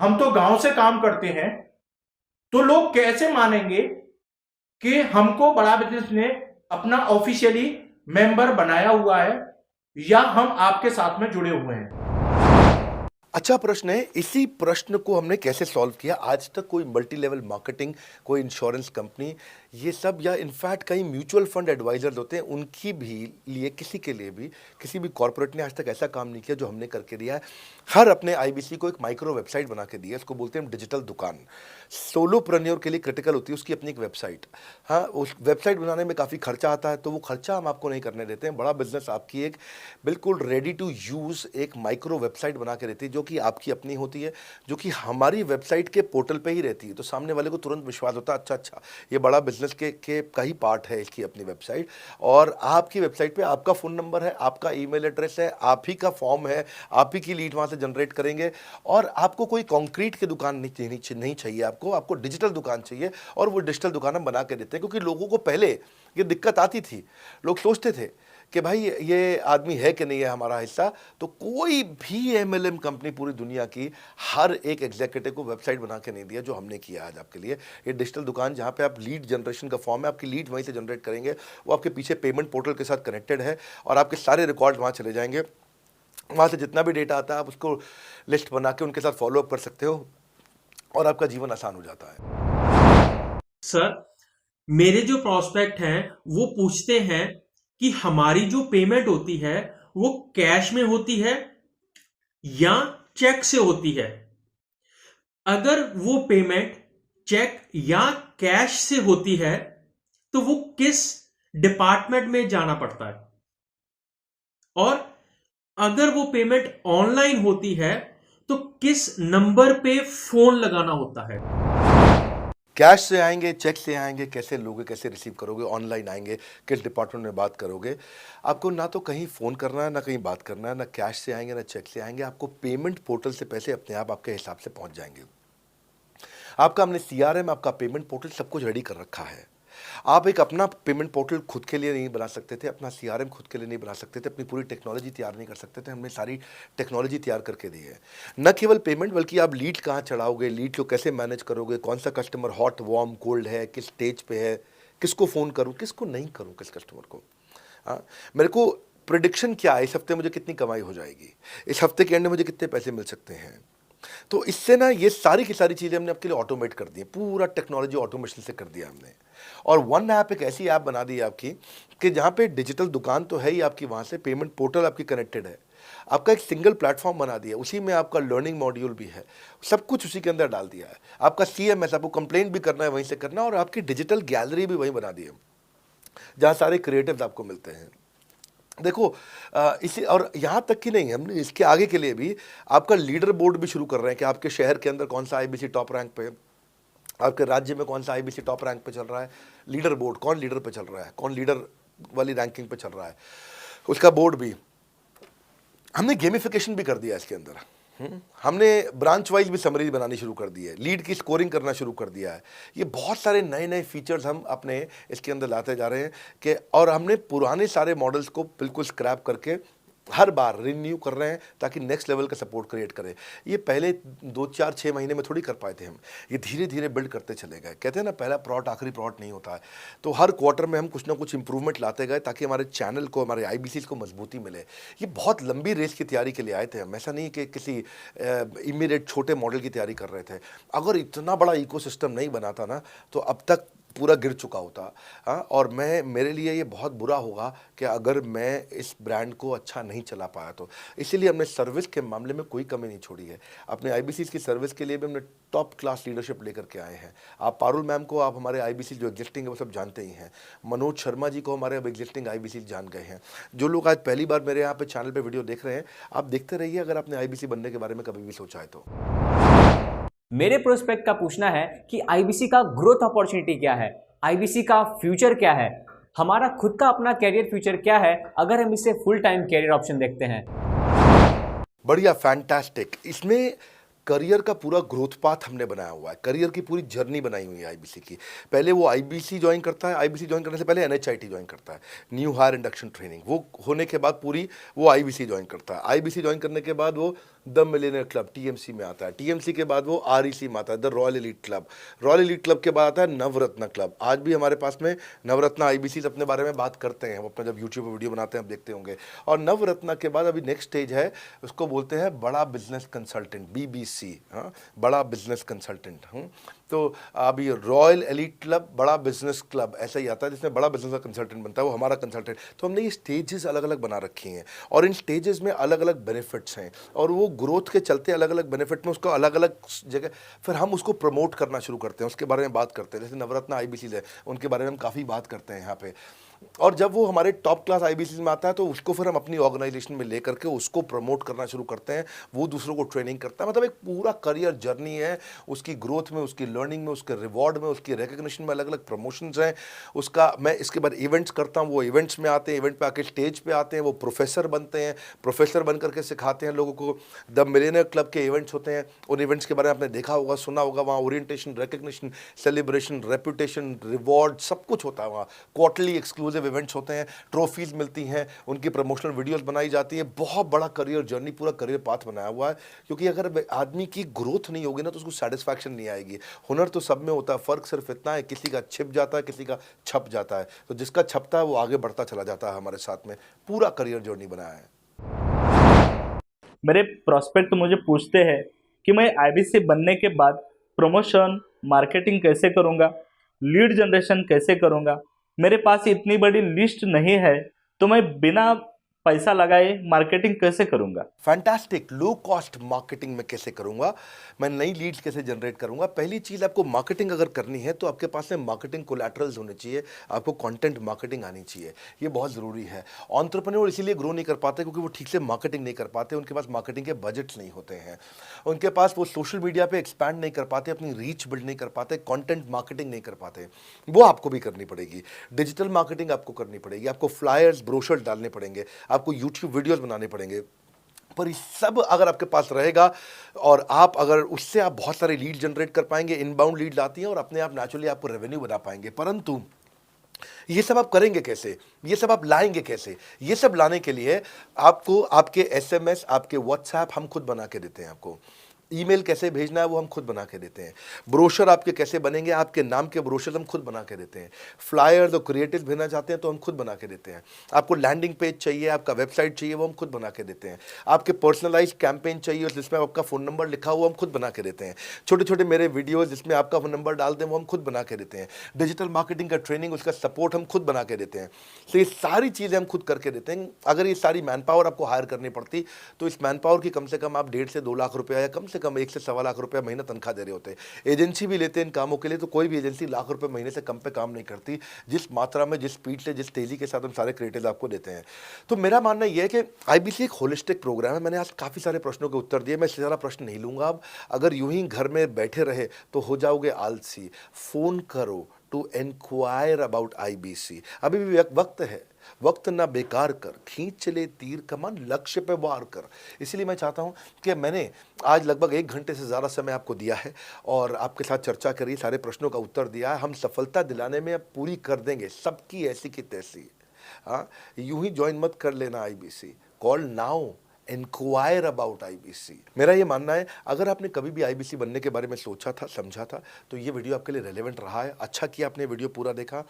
हम तो गांव से काम करते हैं, तो लोग कैसे मानेंगे कि हमको बड़ा बिजनेस ने अपना ऑफिशियली मेंबर बनाया हुआ है या हम आपके साथ में जुड़े हुए हैं। अच्छा प्रश्न है। इसी प्रश्न को हमने कैसे सॉल्व किया, आज तक कोई मल्टी लेवल मार्केटिंग, कोई इंश्योरेंस कंपनी, ये सब, या इनफैक्ट कई म्यूचुअल फंड एडवाइजर्स होते हैं, उनकी भी लिए किसी के लिए भी किसी भी कॉर्पोरेट ने आज तक ऐसा काम नहीं किया जो हमने करके दिया है। हर अपने IBC को एक माइक्रो वेबसाइट बना के दिया, इसको बोलते हैं डिजिटल दुकान। सोलोप्रेन्योर के लिए क्रिटिकल होती है उसकी अपनी एक वेबसाइट। हाँ, उस वेबसाइट बनाने में काफ़ी खर्चा आता है, तो वो खर्चा हम आपको नहीं करने देते हैं। बड़ा बिजनेस आपकी एक बिल्कुल रेडी टू यूज़ एक माइक्रो वेबसाइट बना के देती है, जो कि आपकी अपनी होती है, जो कि हमारी वेबसाइट के पोर्टल पे ही रहती है। तो सामने वाले को तुरंत विश्वास होता है, अच्छा ये बड़ा बिजनेस के का ही पार्ट है इसकी अपनी वेबसाइट। और आपकी वेबसाइट पे आपका फ़ोन नंबर है, आपका ईमेल एड्रेस है, आप ही का फॉर्म है, आप ही की लीड वहाँ से जनरेट करेंगे। और आपको कोई कॉन्क्रीट की दुकान नहीं चाहिए, आपको डिजिटल दुकान चाहिए। और वो डिजिटल दुकान हम बना के देते हैं, क्योंकि लोगों को पहले ये दिक्कत आती थी। लोग सोचते थे कि भाई ये आदमी है कि नहीं है हमारा हिस्सा। तो कोई भी MLM कंपनी पूरी दुनिया की हर एक एग्जीक्यूटिव को वेबसाइट बना के नहीं दिया जो हमने किया आज आपके लिए। ये डिजिटल दुकान जहाँ पे आप लीड जनरेशन का फॉर्म है, आपकी लीड वहीं से जनरेट करेंगे, वो आपके पीछे पेमेंट पोर्टल के साथ कनेक्टेड है और आपके सारे रिकॉर्ड वहाँ चले जाएंगे। वहाँ से जितना भी डेटा आता है आप उसको लिस्ट बना के उनके साथ फॉलोअप कर सकते हो और आपका जीवन आसान हो जाता है। सर, मेरे जो प्रोस्पेक्ट हैं वो पूछते हैं कि हमारी जो पेमेंट होती है वो कैश में होती है या चेक से होती है। अगर वो पेमेंट चेक या कैश से होती है तो वो किस डिपार्टमेंट में जाना पड़ता है, और अगर वो पेमेंट ऑनलाइन होती है तो किस नंबर पे फोन लगाना होता है। कैश से आएंगे, चेक से आएंगे, कैसे लोगे, कैसे रिसीव करोगे, ऑनलाइन आएंगे, किस डिपार्टमेंट में बात करोगे। आपको ना तो कहीं फ़ोन करना है, ना कहीं बात करना है, ना कैश से आएंगे, ना चेक से आएंगे। आपको पेमेंट पोर्टल से पैसे अपने आप आपके हिसाब से पहुंच जाएंगे। आपका हमने CRM, आपका पेमेंट पोर्टल सब कुछ रेडी कर रखा है। आप एक अपना पेमेंट पोर्टल खुद के लिए नहीं बना सकते थे, अपना CRM खुद के लिए नहीं बना सकते थे, अपनी पूरी टेक्नोलॉजी तैयार नहीं कर सकते थे। हमने सारी टेक्नोलॉजी तैयार करके दी है। न केवल पेमेंट, बल्कि आप लीड कहाँ चढ़ाओगे, लीड को कैसे मैनेज करोगे, कौन सा कस्टमर हॉट, वार्म, कोल्ड है, किस स्टेज पे है, किसको फ़ोन करूँ, किसको नहीं करूँ, किस कस्टमर को। हाँ, मेरे को प्रिडिक्शन क्या है, इस हफ्ते मुझे कितनी कमाई हो जाएगी, इस हफ्ते के एंड में मुझे कितने पैसे मिल सकते हैं। तो इससे ना ये सारी की सारी चीज़ें हमने आपके लिए ऑटोमेट कर दी है, पूरा टेक्नोलॉजी ऑटोमेशन से कर दिया हमने। और वन ऐप एक ऐसी ऐप बना दी है आपकी कि जहाँ पे डिजिटल दुकान तो है ही आपकी, वहाँ से पेमेंट पोर्टल आपकी कनेक्टेड है, आपका एक सिंगल प्लेटफॉर्म बना दिया, उसी में आपका लर्निंग मॉड्यूल भी है, सब कुछ उसी के अंदर डाल दिया है। आपका CMS, आपको कंप्लेंट भी करना है वहीं से करना, और आपकी डिजिटल गैलरी भी वहीं बना दी है, जहाँ सारे क्रिएटिव्स आपको मिलते हैं। देखो इसी, और यहाँ तक कि नहीं, हमने इसके आगे के लिए भी आपका लीडर बोर्ड भी शुरू कर रहे हैं कि आपके शहर के अंदर कौन सा IBC टॉप रैंक पे है, आपके राज्य में कौन सा IBC टॉप रैंक पे चल रहा है, लीडर बोर्ड कौन लीडर पे चल रहा है, कौन लीडर वाली रैंकिंग पे चल रहा है, उसका बोर्ड भी हमने गेमिफिकेशन भी कर दिया इसके अंदर। हमने ब्रांच वाइज भी समरी बनानी शुरू कर दी है, लीड की स्कोरिंग करना शुरू कर दिया है। ये बहुत सारे नए नए फीचर्स हम अपने इसके अंदर लाते जा रहे हैं कि, और हमने पुराने सारे मॉडल्स को बिल्कुल स्क्रैप करके हर बार रिन्यू कर रहे हैं ताकि नेक्स्ट लेवल का सपोर्ट क्रिएट करें। ये पहले 2, 4, 6 महीने में थोड़ी कर पाए थे हम, ये धीरे धीरे बिल्ड करते चले गए। कहते हैं ना, पहला प्लॉट आखिरी प्लॉट नहीं होता है। तो हर क्वार्टर में हम कुछ ना कुछ इंप्रूवमेंट लाते गए ताकि हमारे चैनल को, हमारे IBCs को मजबूती मिले। ये बहुत लंबी रेस की तैयारी के लिए आए थे हम, ऐसा नहीं कि किसी इमीडिएट छोटे मॉडल की तैयारी कर रहे थे। अगर इतना बड़ा इकोसिस्टम नहीं बनाता ना तो अब तक पूरा गिर चुका होता। हाँ, और मेरे लिए ये बहुत बुरा होगा कि अगर मैं इस ब्रांड को अच्छा नहीं चला पाया तो। इसीलिए हमने सर्विस के मामले में कोई कमी नहीं छोड़ी है। अपने IBCs की सर्विस के लिए भी हमने टॉप क्लास लीडरशिप लेकर के आए हैं। आप पारुल मैम को, आप हमारे IBC जो एग्जिस्टिंग है वो सब जानते ही हैं। मनोज शर्मा जी को हमारे अब एग्जिस्टिंग IBC जान गए हैं। जो लोग आज पहली बार मेरे यहाँ पे चैनल पे वीडियो देख रहे हैं, आप देखते रहिए अगर आपने IBC बनने के बारे में कभी भी सोचा है तो। मेरे प्रोस्पेक्ट का पूछना है कि IBC का ग्रोथ अपॉर्चुनिटी क्या है, IBC का फ्यूचर क्या है, हमारा खुद का अपना कैरियर फ्यूचर क्या है अगर हम इसे फुल टाइम कैरियर ऑप्शन देखते हैं। बढ़िया, फैंटास्टिक। इसमें करियर का पूरा ग्रोथ पाथ हमने बनाया हुआ है, करियर की पूरी जर्नी बनाई हुई है IBC की। पहले वो IBC ज्वाइन करता है, IBC ज्वाइन करने से पहले NHIT ज्वाइन करता है, न्यू हायर इंडक्शन ट्रेनिंग। वो होने के बाद पूरी वो IBC ज्वाइन करता है। IBC ज्वाइन करने के बाद वो द मिलियनियर क्लब TMC में आता है। TMC के बाद वो REC में आता है, the royal elite club. Royal elite club के बाद आता है नवरत्न क्लब। आज भी हमारे पास में नवरत्न IBCs अपने बारे में बात करते हैं, वो अपना जब यूट्यूब पर वीडियो बनाते हैं आप देखते होंगे। और नवरत्न के बाद अभी नेक्स्ट स्टेज है, उसको बोलते हैं बड़ा बिजनेस कंसल्टेंट, BBC। हाँ, बड़ा बिजनेस कंसल्टेंट। तो अभी रॉयल एलीट क्लब, बड़ा बिजनेस क्लब, ऐसा ही आता है जिसमें बड़ा बिजनेस का कंसल्टेंट बनता है, वो हमारा कंसल्टेंट। तो हमने ये स्टेजेस अलग अलग बना रखी हैं और इन स्टेजेस में अलग अलग बेनिफिट्स हैं और वो ग्रोथ के चलते अलग अलग बेनिफिट में उसको अलग अलग जगह फिर हम उसको प्रमोट करना शुरू करते हैं, उसके बारे में बात करते हैं। जैसे नवरत्न IBCs है, उनके बारे में हम काफ़ी बात करते हैं यहाँ पे। और जब वो हमारे टॉप क्लास IBCs में आता है तो उसको फिर हम अपनी ऑर्गेनाइजेशन में लेकर के उसको प्रमोट करना शुरू करते हैं, वो दूसरों को ट्रेनिंग करता है। मतलब एक पूरा करियर जर्नी है, उसकी ग्रोथ में, उसकी लर्निंग में, उसके रिवॉर्ड में, उसकी रिकग्निशन में अलग अलग प्रमोशंस हैं उसका। मैं इसके बाद इवेंट्स करता हूँ, वो इवेंट्स में आते हैं, इवेंट पे आके स्टेज पे आते हैं, वो प्रोफेसर बनते हैं, प्रोफेसर बन करके सिखाते हैं लोगों को। द मिलियनियर क्लब के इवेंट्स होते हैं, उन इवेंट्स के बारे में आपने देखा होगा, सुना होगा। वहाँ orientation, recognition, celebration, reputation, reward सब कुछ होता है। वहाँ क्वार्टरली एक्सक्लूसिव इवेंट्स होते हैं, ट्रॉफीज मिलती हैं, उनकी प्रमोशनल वीडियोस बनाई जाती है। बहुत बड़ा करियर जर्नी, पूरा करियर पाथ बनाया हुआ है। क्योंकि अगर आदमी की ग्रोथ नहीं होगी ना तो उसको सेटिस्फैक्शन नहीं आएगी। हुनर तो सब में होता है, फ़र्क सिर्फ इतना है किसी का छिप जाता है, किसी का छप जाता है। तो जिसका छपता है वो आगे बढ़ता चला जाता है। हमारे साथ में पूरा करियर जर्नी बनाया है। मेरे प्रोस्पेक्ट मुझे पूछते हैं कि मैं IBC बनने के बाद प्रमोशन, मार्केटिंग कैसे करूँगा, लीड जनरेशन कैसे करूँगा। मेरे पास इतनी बड़ी लिस्ट नहीं है, तो मैं बिना पैसा लगाए मार्केटिंग कैसे करूंगा? फैंटास्टिक। लो कॉस्ट मार्केटिंग में कैसे करूंगा, मैं नई लीड्स कैसे जनरेट करूंगा। पहली चीज, आपको मार्केटिंग अगर करनी है तो आपके पास में मार्केटिंग कोलैटरल्स होने चाहिए, आपको कंटेंट मार्केटिंग आनी चाहिए, ये बहुत जरूरी है। एंटरप्रेन्योर इसीलिए ग्रो नहीं कर पाते क्योंकि वो ठीक से मार्केटिंग नहीं कर पाते, उनके पास मार्केटिंग के बजट्स नहीं होते हैं, उनके पास वो सोशल मीडिया पे एक्सपैंड नहीं कर पाते, अपनी रीच बिल्ड नहीं कर पाते, कंटेंट मार्केटिंग नहीं कर पाते। वो आपको भी करनी पड़ेगी। डिजिटल मार्केटिंग आपको करनी पड़ेगी, आपको फ्लायर्स ब्रोशर्स डालने पड़ेंगे, आपको यूट्यूब वीडियोस बनाने पड़ेंगे। पर ये सब अगर आपके पास रहेगा और आप अगर उससे आप बहुत सारे लीड जनरेट कर पाएंगे, इनबाउंड लीड आती हैं और अपने आप नेचुरली आपको रेवेन्यू बना पाएंगे। परंतु ये सब आप करेंगे कैसे, ये सब आप लाएंगे कैसे? ये सब लाने के लिए आपको आपके SMS, आपके व्हाट्सएप हम खुद बना के देते हैं। आपको ईमेल कैसे भेजना है वो हम खुद बना के देते हैं। ब्रोशर आपके कैसे बनेंगे, आपके नाम के ब्रोशर हम खुद बना के देते हैं। फ्लायर्स और क्रिएटिव भेजना चाहते हैं तो हम खुद बना के देते हैं। आपको लैंडिंग पेज चाहिए, आपका वेबसाइट चाहिए, वो हम खुद बना के देते हैं। आपके पर्सनलाइज कैंपेन चाहिए जिसमें आपका फ़ोन नंबर लिखा हुआ, हम खुद बना के देते हैं। छोटे छोटे मेरे वीडियोज़ जिसमें आपका फ़ोन नंबर डाल दें वो हम खुद बना के देते हैं। डिजिटल मार्केटिंग का ट्रेनिंग, उसका सपोर्ट हम खुद बना के देते हैं। तो ये सारी चीज़ें हम खुद करके देते हैं। अगर ये सारी मैन पावर आपको हायर करनी पड़ती तो इस मैन पावर की कम से कम आप 1.5 से 2 लाख रुपया या कम से कम 1 से 1.25 लाख रुपया महीना तनख्वाह दे रहे होते हैं। एजेंसी भी लेते हैं इन कामों के लिए, तो कोई भी एजेंसी लाख रुपए महीने से कम पे काम नहीं करती, जिस मात्रा में, जिस स्पीड से, जिस तेजी के साथ हम सारे क्रिएटिव आपको देते हैं। तो मेरा मानना यह है कि IBC एक होलिस्टिक प्रोग्राम है। मैंने आज काफ़ी सारे प्रश्नों के उत्तर दिए, मैं इससे ज़्यादा प्रश्न नहीं लूँगा अब। अगर यूं ही घर में बैठे रहे तो हो जाओगे आलसी। फ़ोन करो टू इंक्वायर अबाउट IBC। अभी भी वक्त है, वक्त ना बेकार कर, खींच चले तीर कमान, लक्ष्य पे वार कर। इसलिए मैं चाहता हूं कि मैंने आज लगभग 1 घंटे से ज़्यादा समय आपको दिया है और आपके साथ चर्चा करी, सारे प्रश्नों का उत्तर दिया है। हम सफलता दिलाने में अब पूरी कर देंगे सबकी ऐसी की तैसी। हाँ, यूं ही ज्वाइन मत कर लेना IBC। Call now, inquire about IBC। मेरा ये मानना है, अगर आपने कभी भी IBC बनने के बारे में सोचा था, समझा था, तो ये वीडियो आपके लिए रेलेवेंट रहा है। अच्छा किया आपने वीडियो पूरा देखा।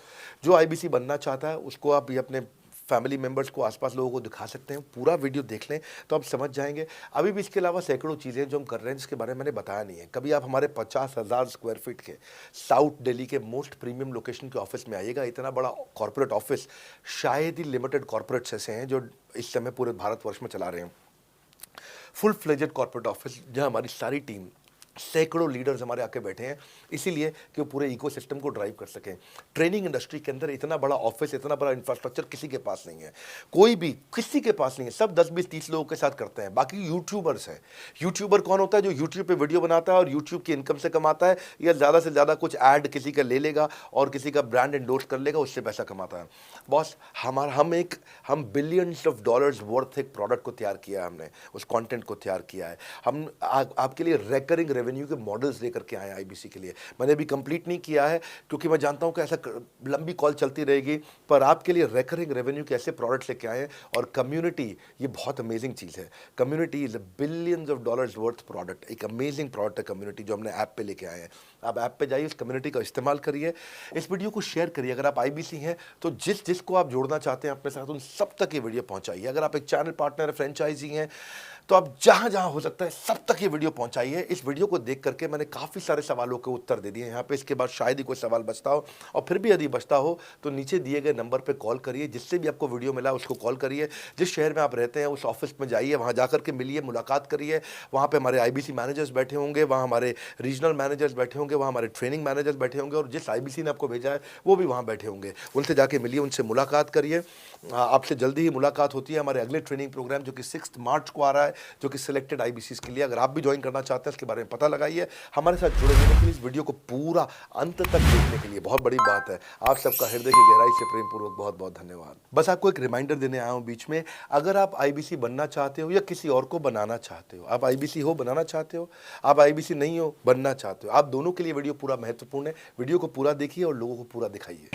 जो IBC बनना चाहता है उसको आप ये अपने फैमिली मेम्बर्स को, आसपास लोगों को दिखा सकते हैं। पूरा वीडियो देख लें तो आप समझ जाएंगे। अभी भी इसके अलावा सैकड़ों चीज़ें जो हम कर रहे हैं जिसके बारे में मैंने बताया नहीं है। कभी आप हमारे 50,000 स्क्वायर फीट के साउथ दिल्ली के मोस्ट प्रीमियम लोकेशन के ऑफिस में आइएगा। इतना बड़ा कॉर्पोरेट ऑफिस शायद ही लिमिटेड कॉर्पोरेट्स ऐसे हैं जो इस समय पूरे भारतवर्ष में चला रहे हैं। फुल फ्लेजेड कॉर्पोरेट ऑफिस जहाँ हमारी सारी टीम, सैकड़ों लीडर्स हमारे आके बैठे हैं, इसीलिए कि वो पूरे इकोसिस्टम को ड्राइव कर सकें। ट्रेनिंग इंडस्ट्री के अंदर इतना बड़ा ऑफिस, इतना बड़ा इंफ्रास्ट्रक्चर किसी के पास नहीं है, कोई भी किसी के पास नहीं है। सब 10, 20, 30 लोगों के साथ करते हैं। बाकी यूट्यूबर्स हैं। यूट्यूबर कौन होता है? जो यूट्यूब पे वीडियो बनाता है और यूट्यूब की इनकम से कमाता है, या ज़्यादा से ज़्यादा कुछ ऐड किसी का ले लेगा और किसी का ब्रांड एंडोर्स कर लेगा, उससे पैसा कमाता है। बॉस, हम बिलियंस ऑफ डॉलर्स वर्थ एक प्रोडक्ट को तैयार किया है, हमने उस कंटेंट को तैयार किया है। हम आपके लिए रेकरिंग रेवेन्यू के मॉडल्स लेकर के आए IBC के लिए। मैंने अभी कंप्लीट नहीं किया है क्योंकि मैं जानता हूं कि ऐसा लंबी कॉल चलती रहेगी, पर आपके लिए रेकरिंग रेवेन्यू के ऐसे प्रोडक्ट्स लेके आए हैं। और कम्युनिटी, ये बहुत अमेजिंग चीज़ है। Community is billions of dollars worth product. एक अमेजिंग प्रोडक्ट है कम्युनिटी, जो हमने ऐप पे लेके आए हैं। आप ऐप पे जाइए, इस कम्युनिटी का इस्तेमाल करिए, इस वीडियो को शेयर करिए। अगर आप IBC हैं तो जिसको आप जोड़ना चाहते हैं अपने साथ, उन सब तक ये वीडियो पहुंचाइए। अगर आप एक चैनल पार्टनर, फ्रेंचाइजी हैं, तो आप जहां जहां हो सकता है सब तक ये वीडियो पहुंचाइए। इस वीडियो को देख करके मैंने काफ़ी सारे सवालों के उत्तर दे दिए यहाँ पे। इसके बाद शायद ही कोई सवाल बचता हो, और फिर भी यदि बचता हो तो नीचे दिए गए नंबर पे कॉल करिए। जिससे भी आपको वीडियो मिला उसको कॉल करिए। जिस शहर में आप रहते हैं उस ऑफिस में जाइए, वहाँ जाकर के मिलिए, मुलाकात करिए। वहाँ पे हमारे IBC मैनेजर्स बैठे होंगे, वहाँ हमारे रीजनल मैनेजर्स बैठे होंगे, वहाँ हमारे ट्रेनिंग मैनेजर्स बैठे होंगे, और जिस IBC ने आपको भेजा है वो भी वहाँ बैठे होंगे। उनसे जाके मिलिए, उनसे मुलाकात करिए। आपसे जल्दी ही मुलाकात होती है। हमारे अगले ट्रेनिंग प्रोग्राम जो कि 6 मार्च को आ रहा है, जो कि सिलेक्टेड IBCs के लिए, अगर आप भी ज्वाइन करना चाहते हैं इसके बारे में पता लगाइए। हमारे साथ जुड़े रहने के लिए, इस वीडियो को पूरा अंत तक देखने के लिए बहुत बड़ी बात है। आप सबका हृदय की गहराई से प्रेम पूर्वक बहुत बहुत धन्यवाद। बस आपको एक रिमाइंडर देने आया हूँ बीच में, अगर आप IBC बनना चाहते हो या किसी और को बनाना चाहते हो, आप IBC हो, बनाना चाहते हो, आप IBC नहीं हो, बनना चाहते हो, आप दोनों के लिए वीडियो पूरा महत्वपूर्ण है। वीडियो को पूरा देखिए और लोगों को पूरा दिखाइए।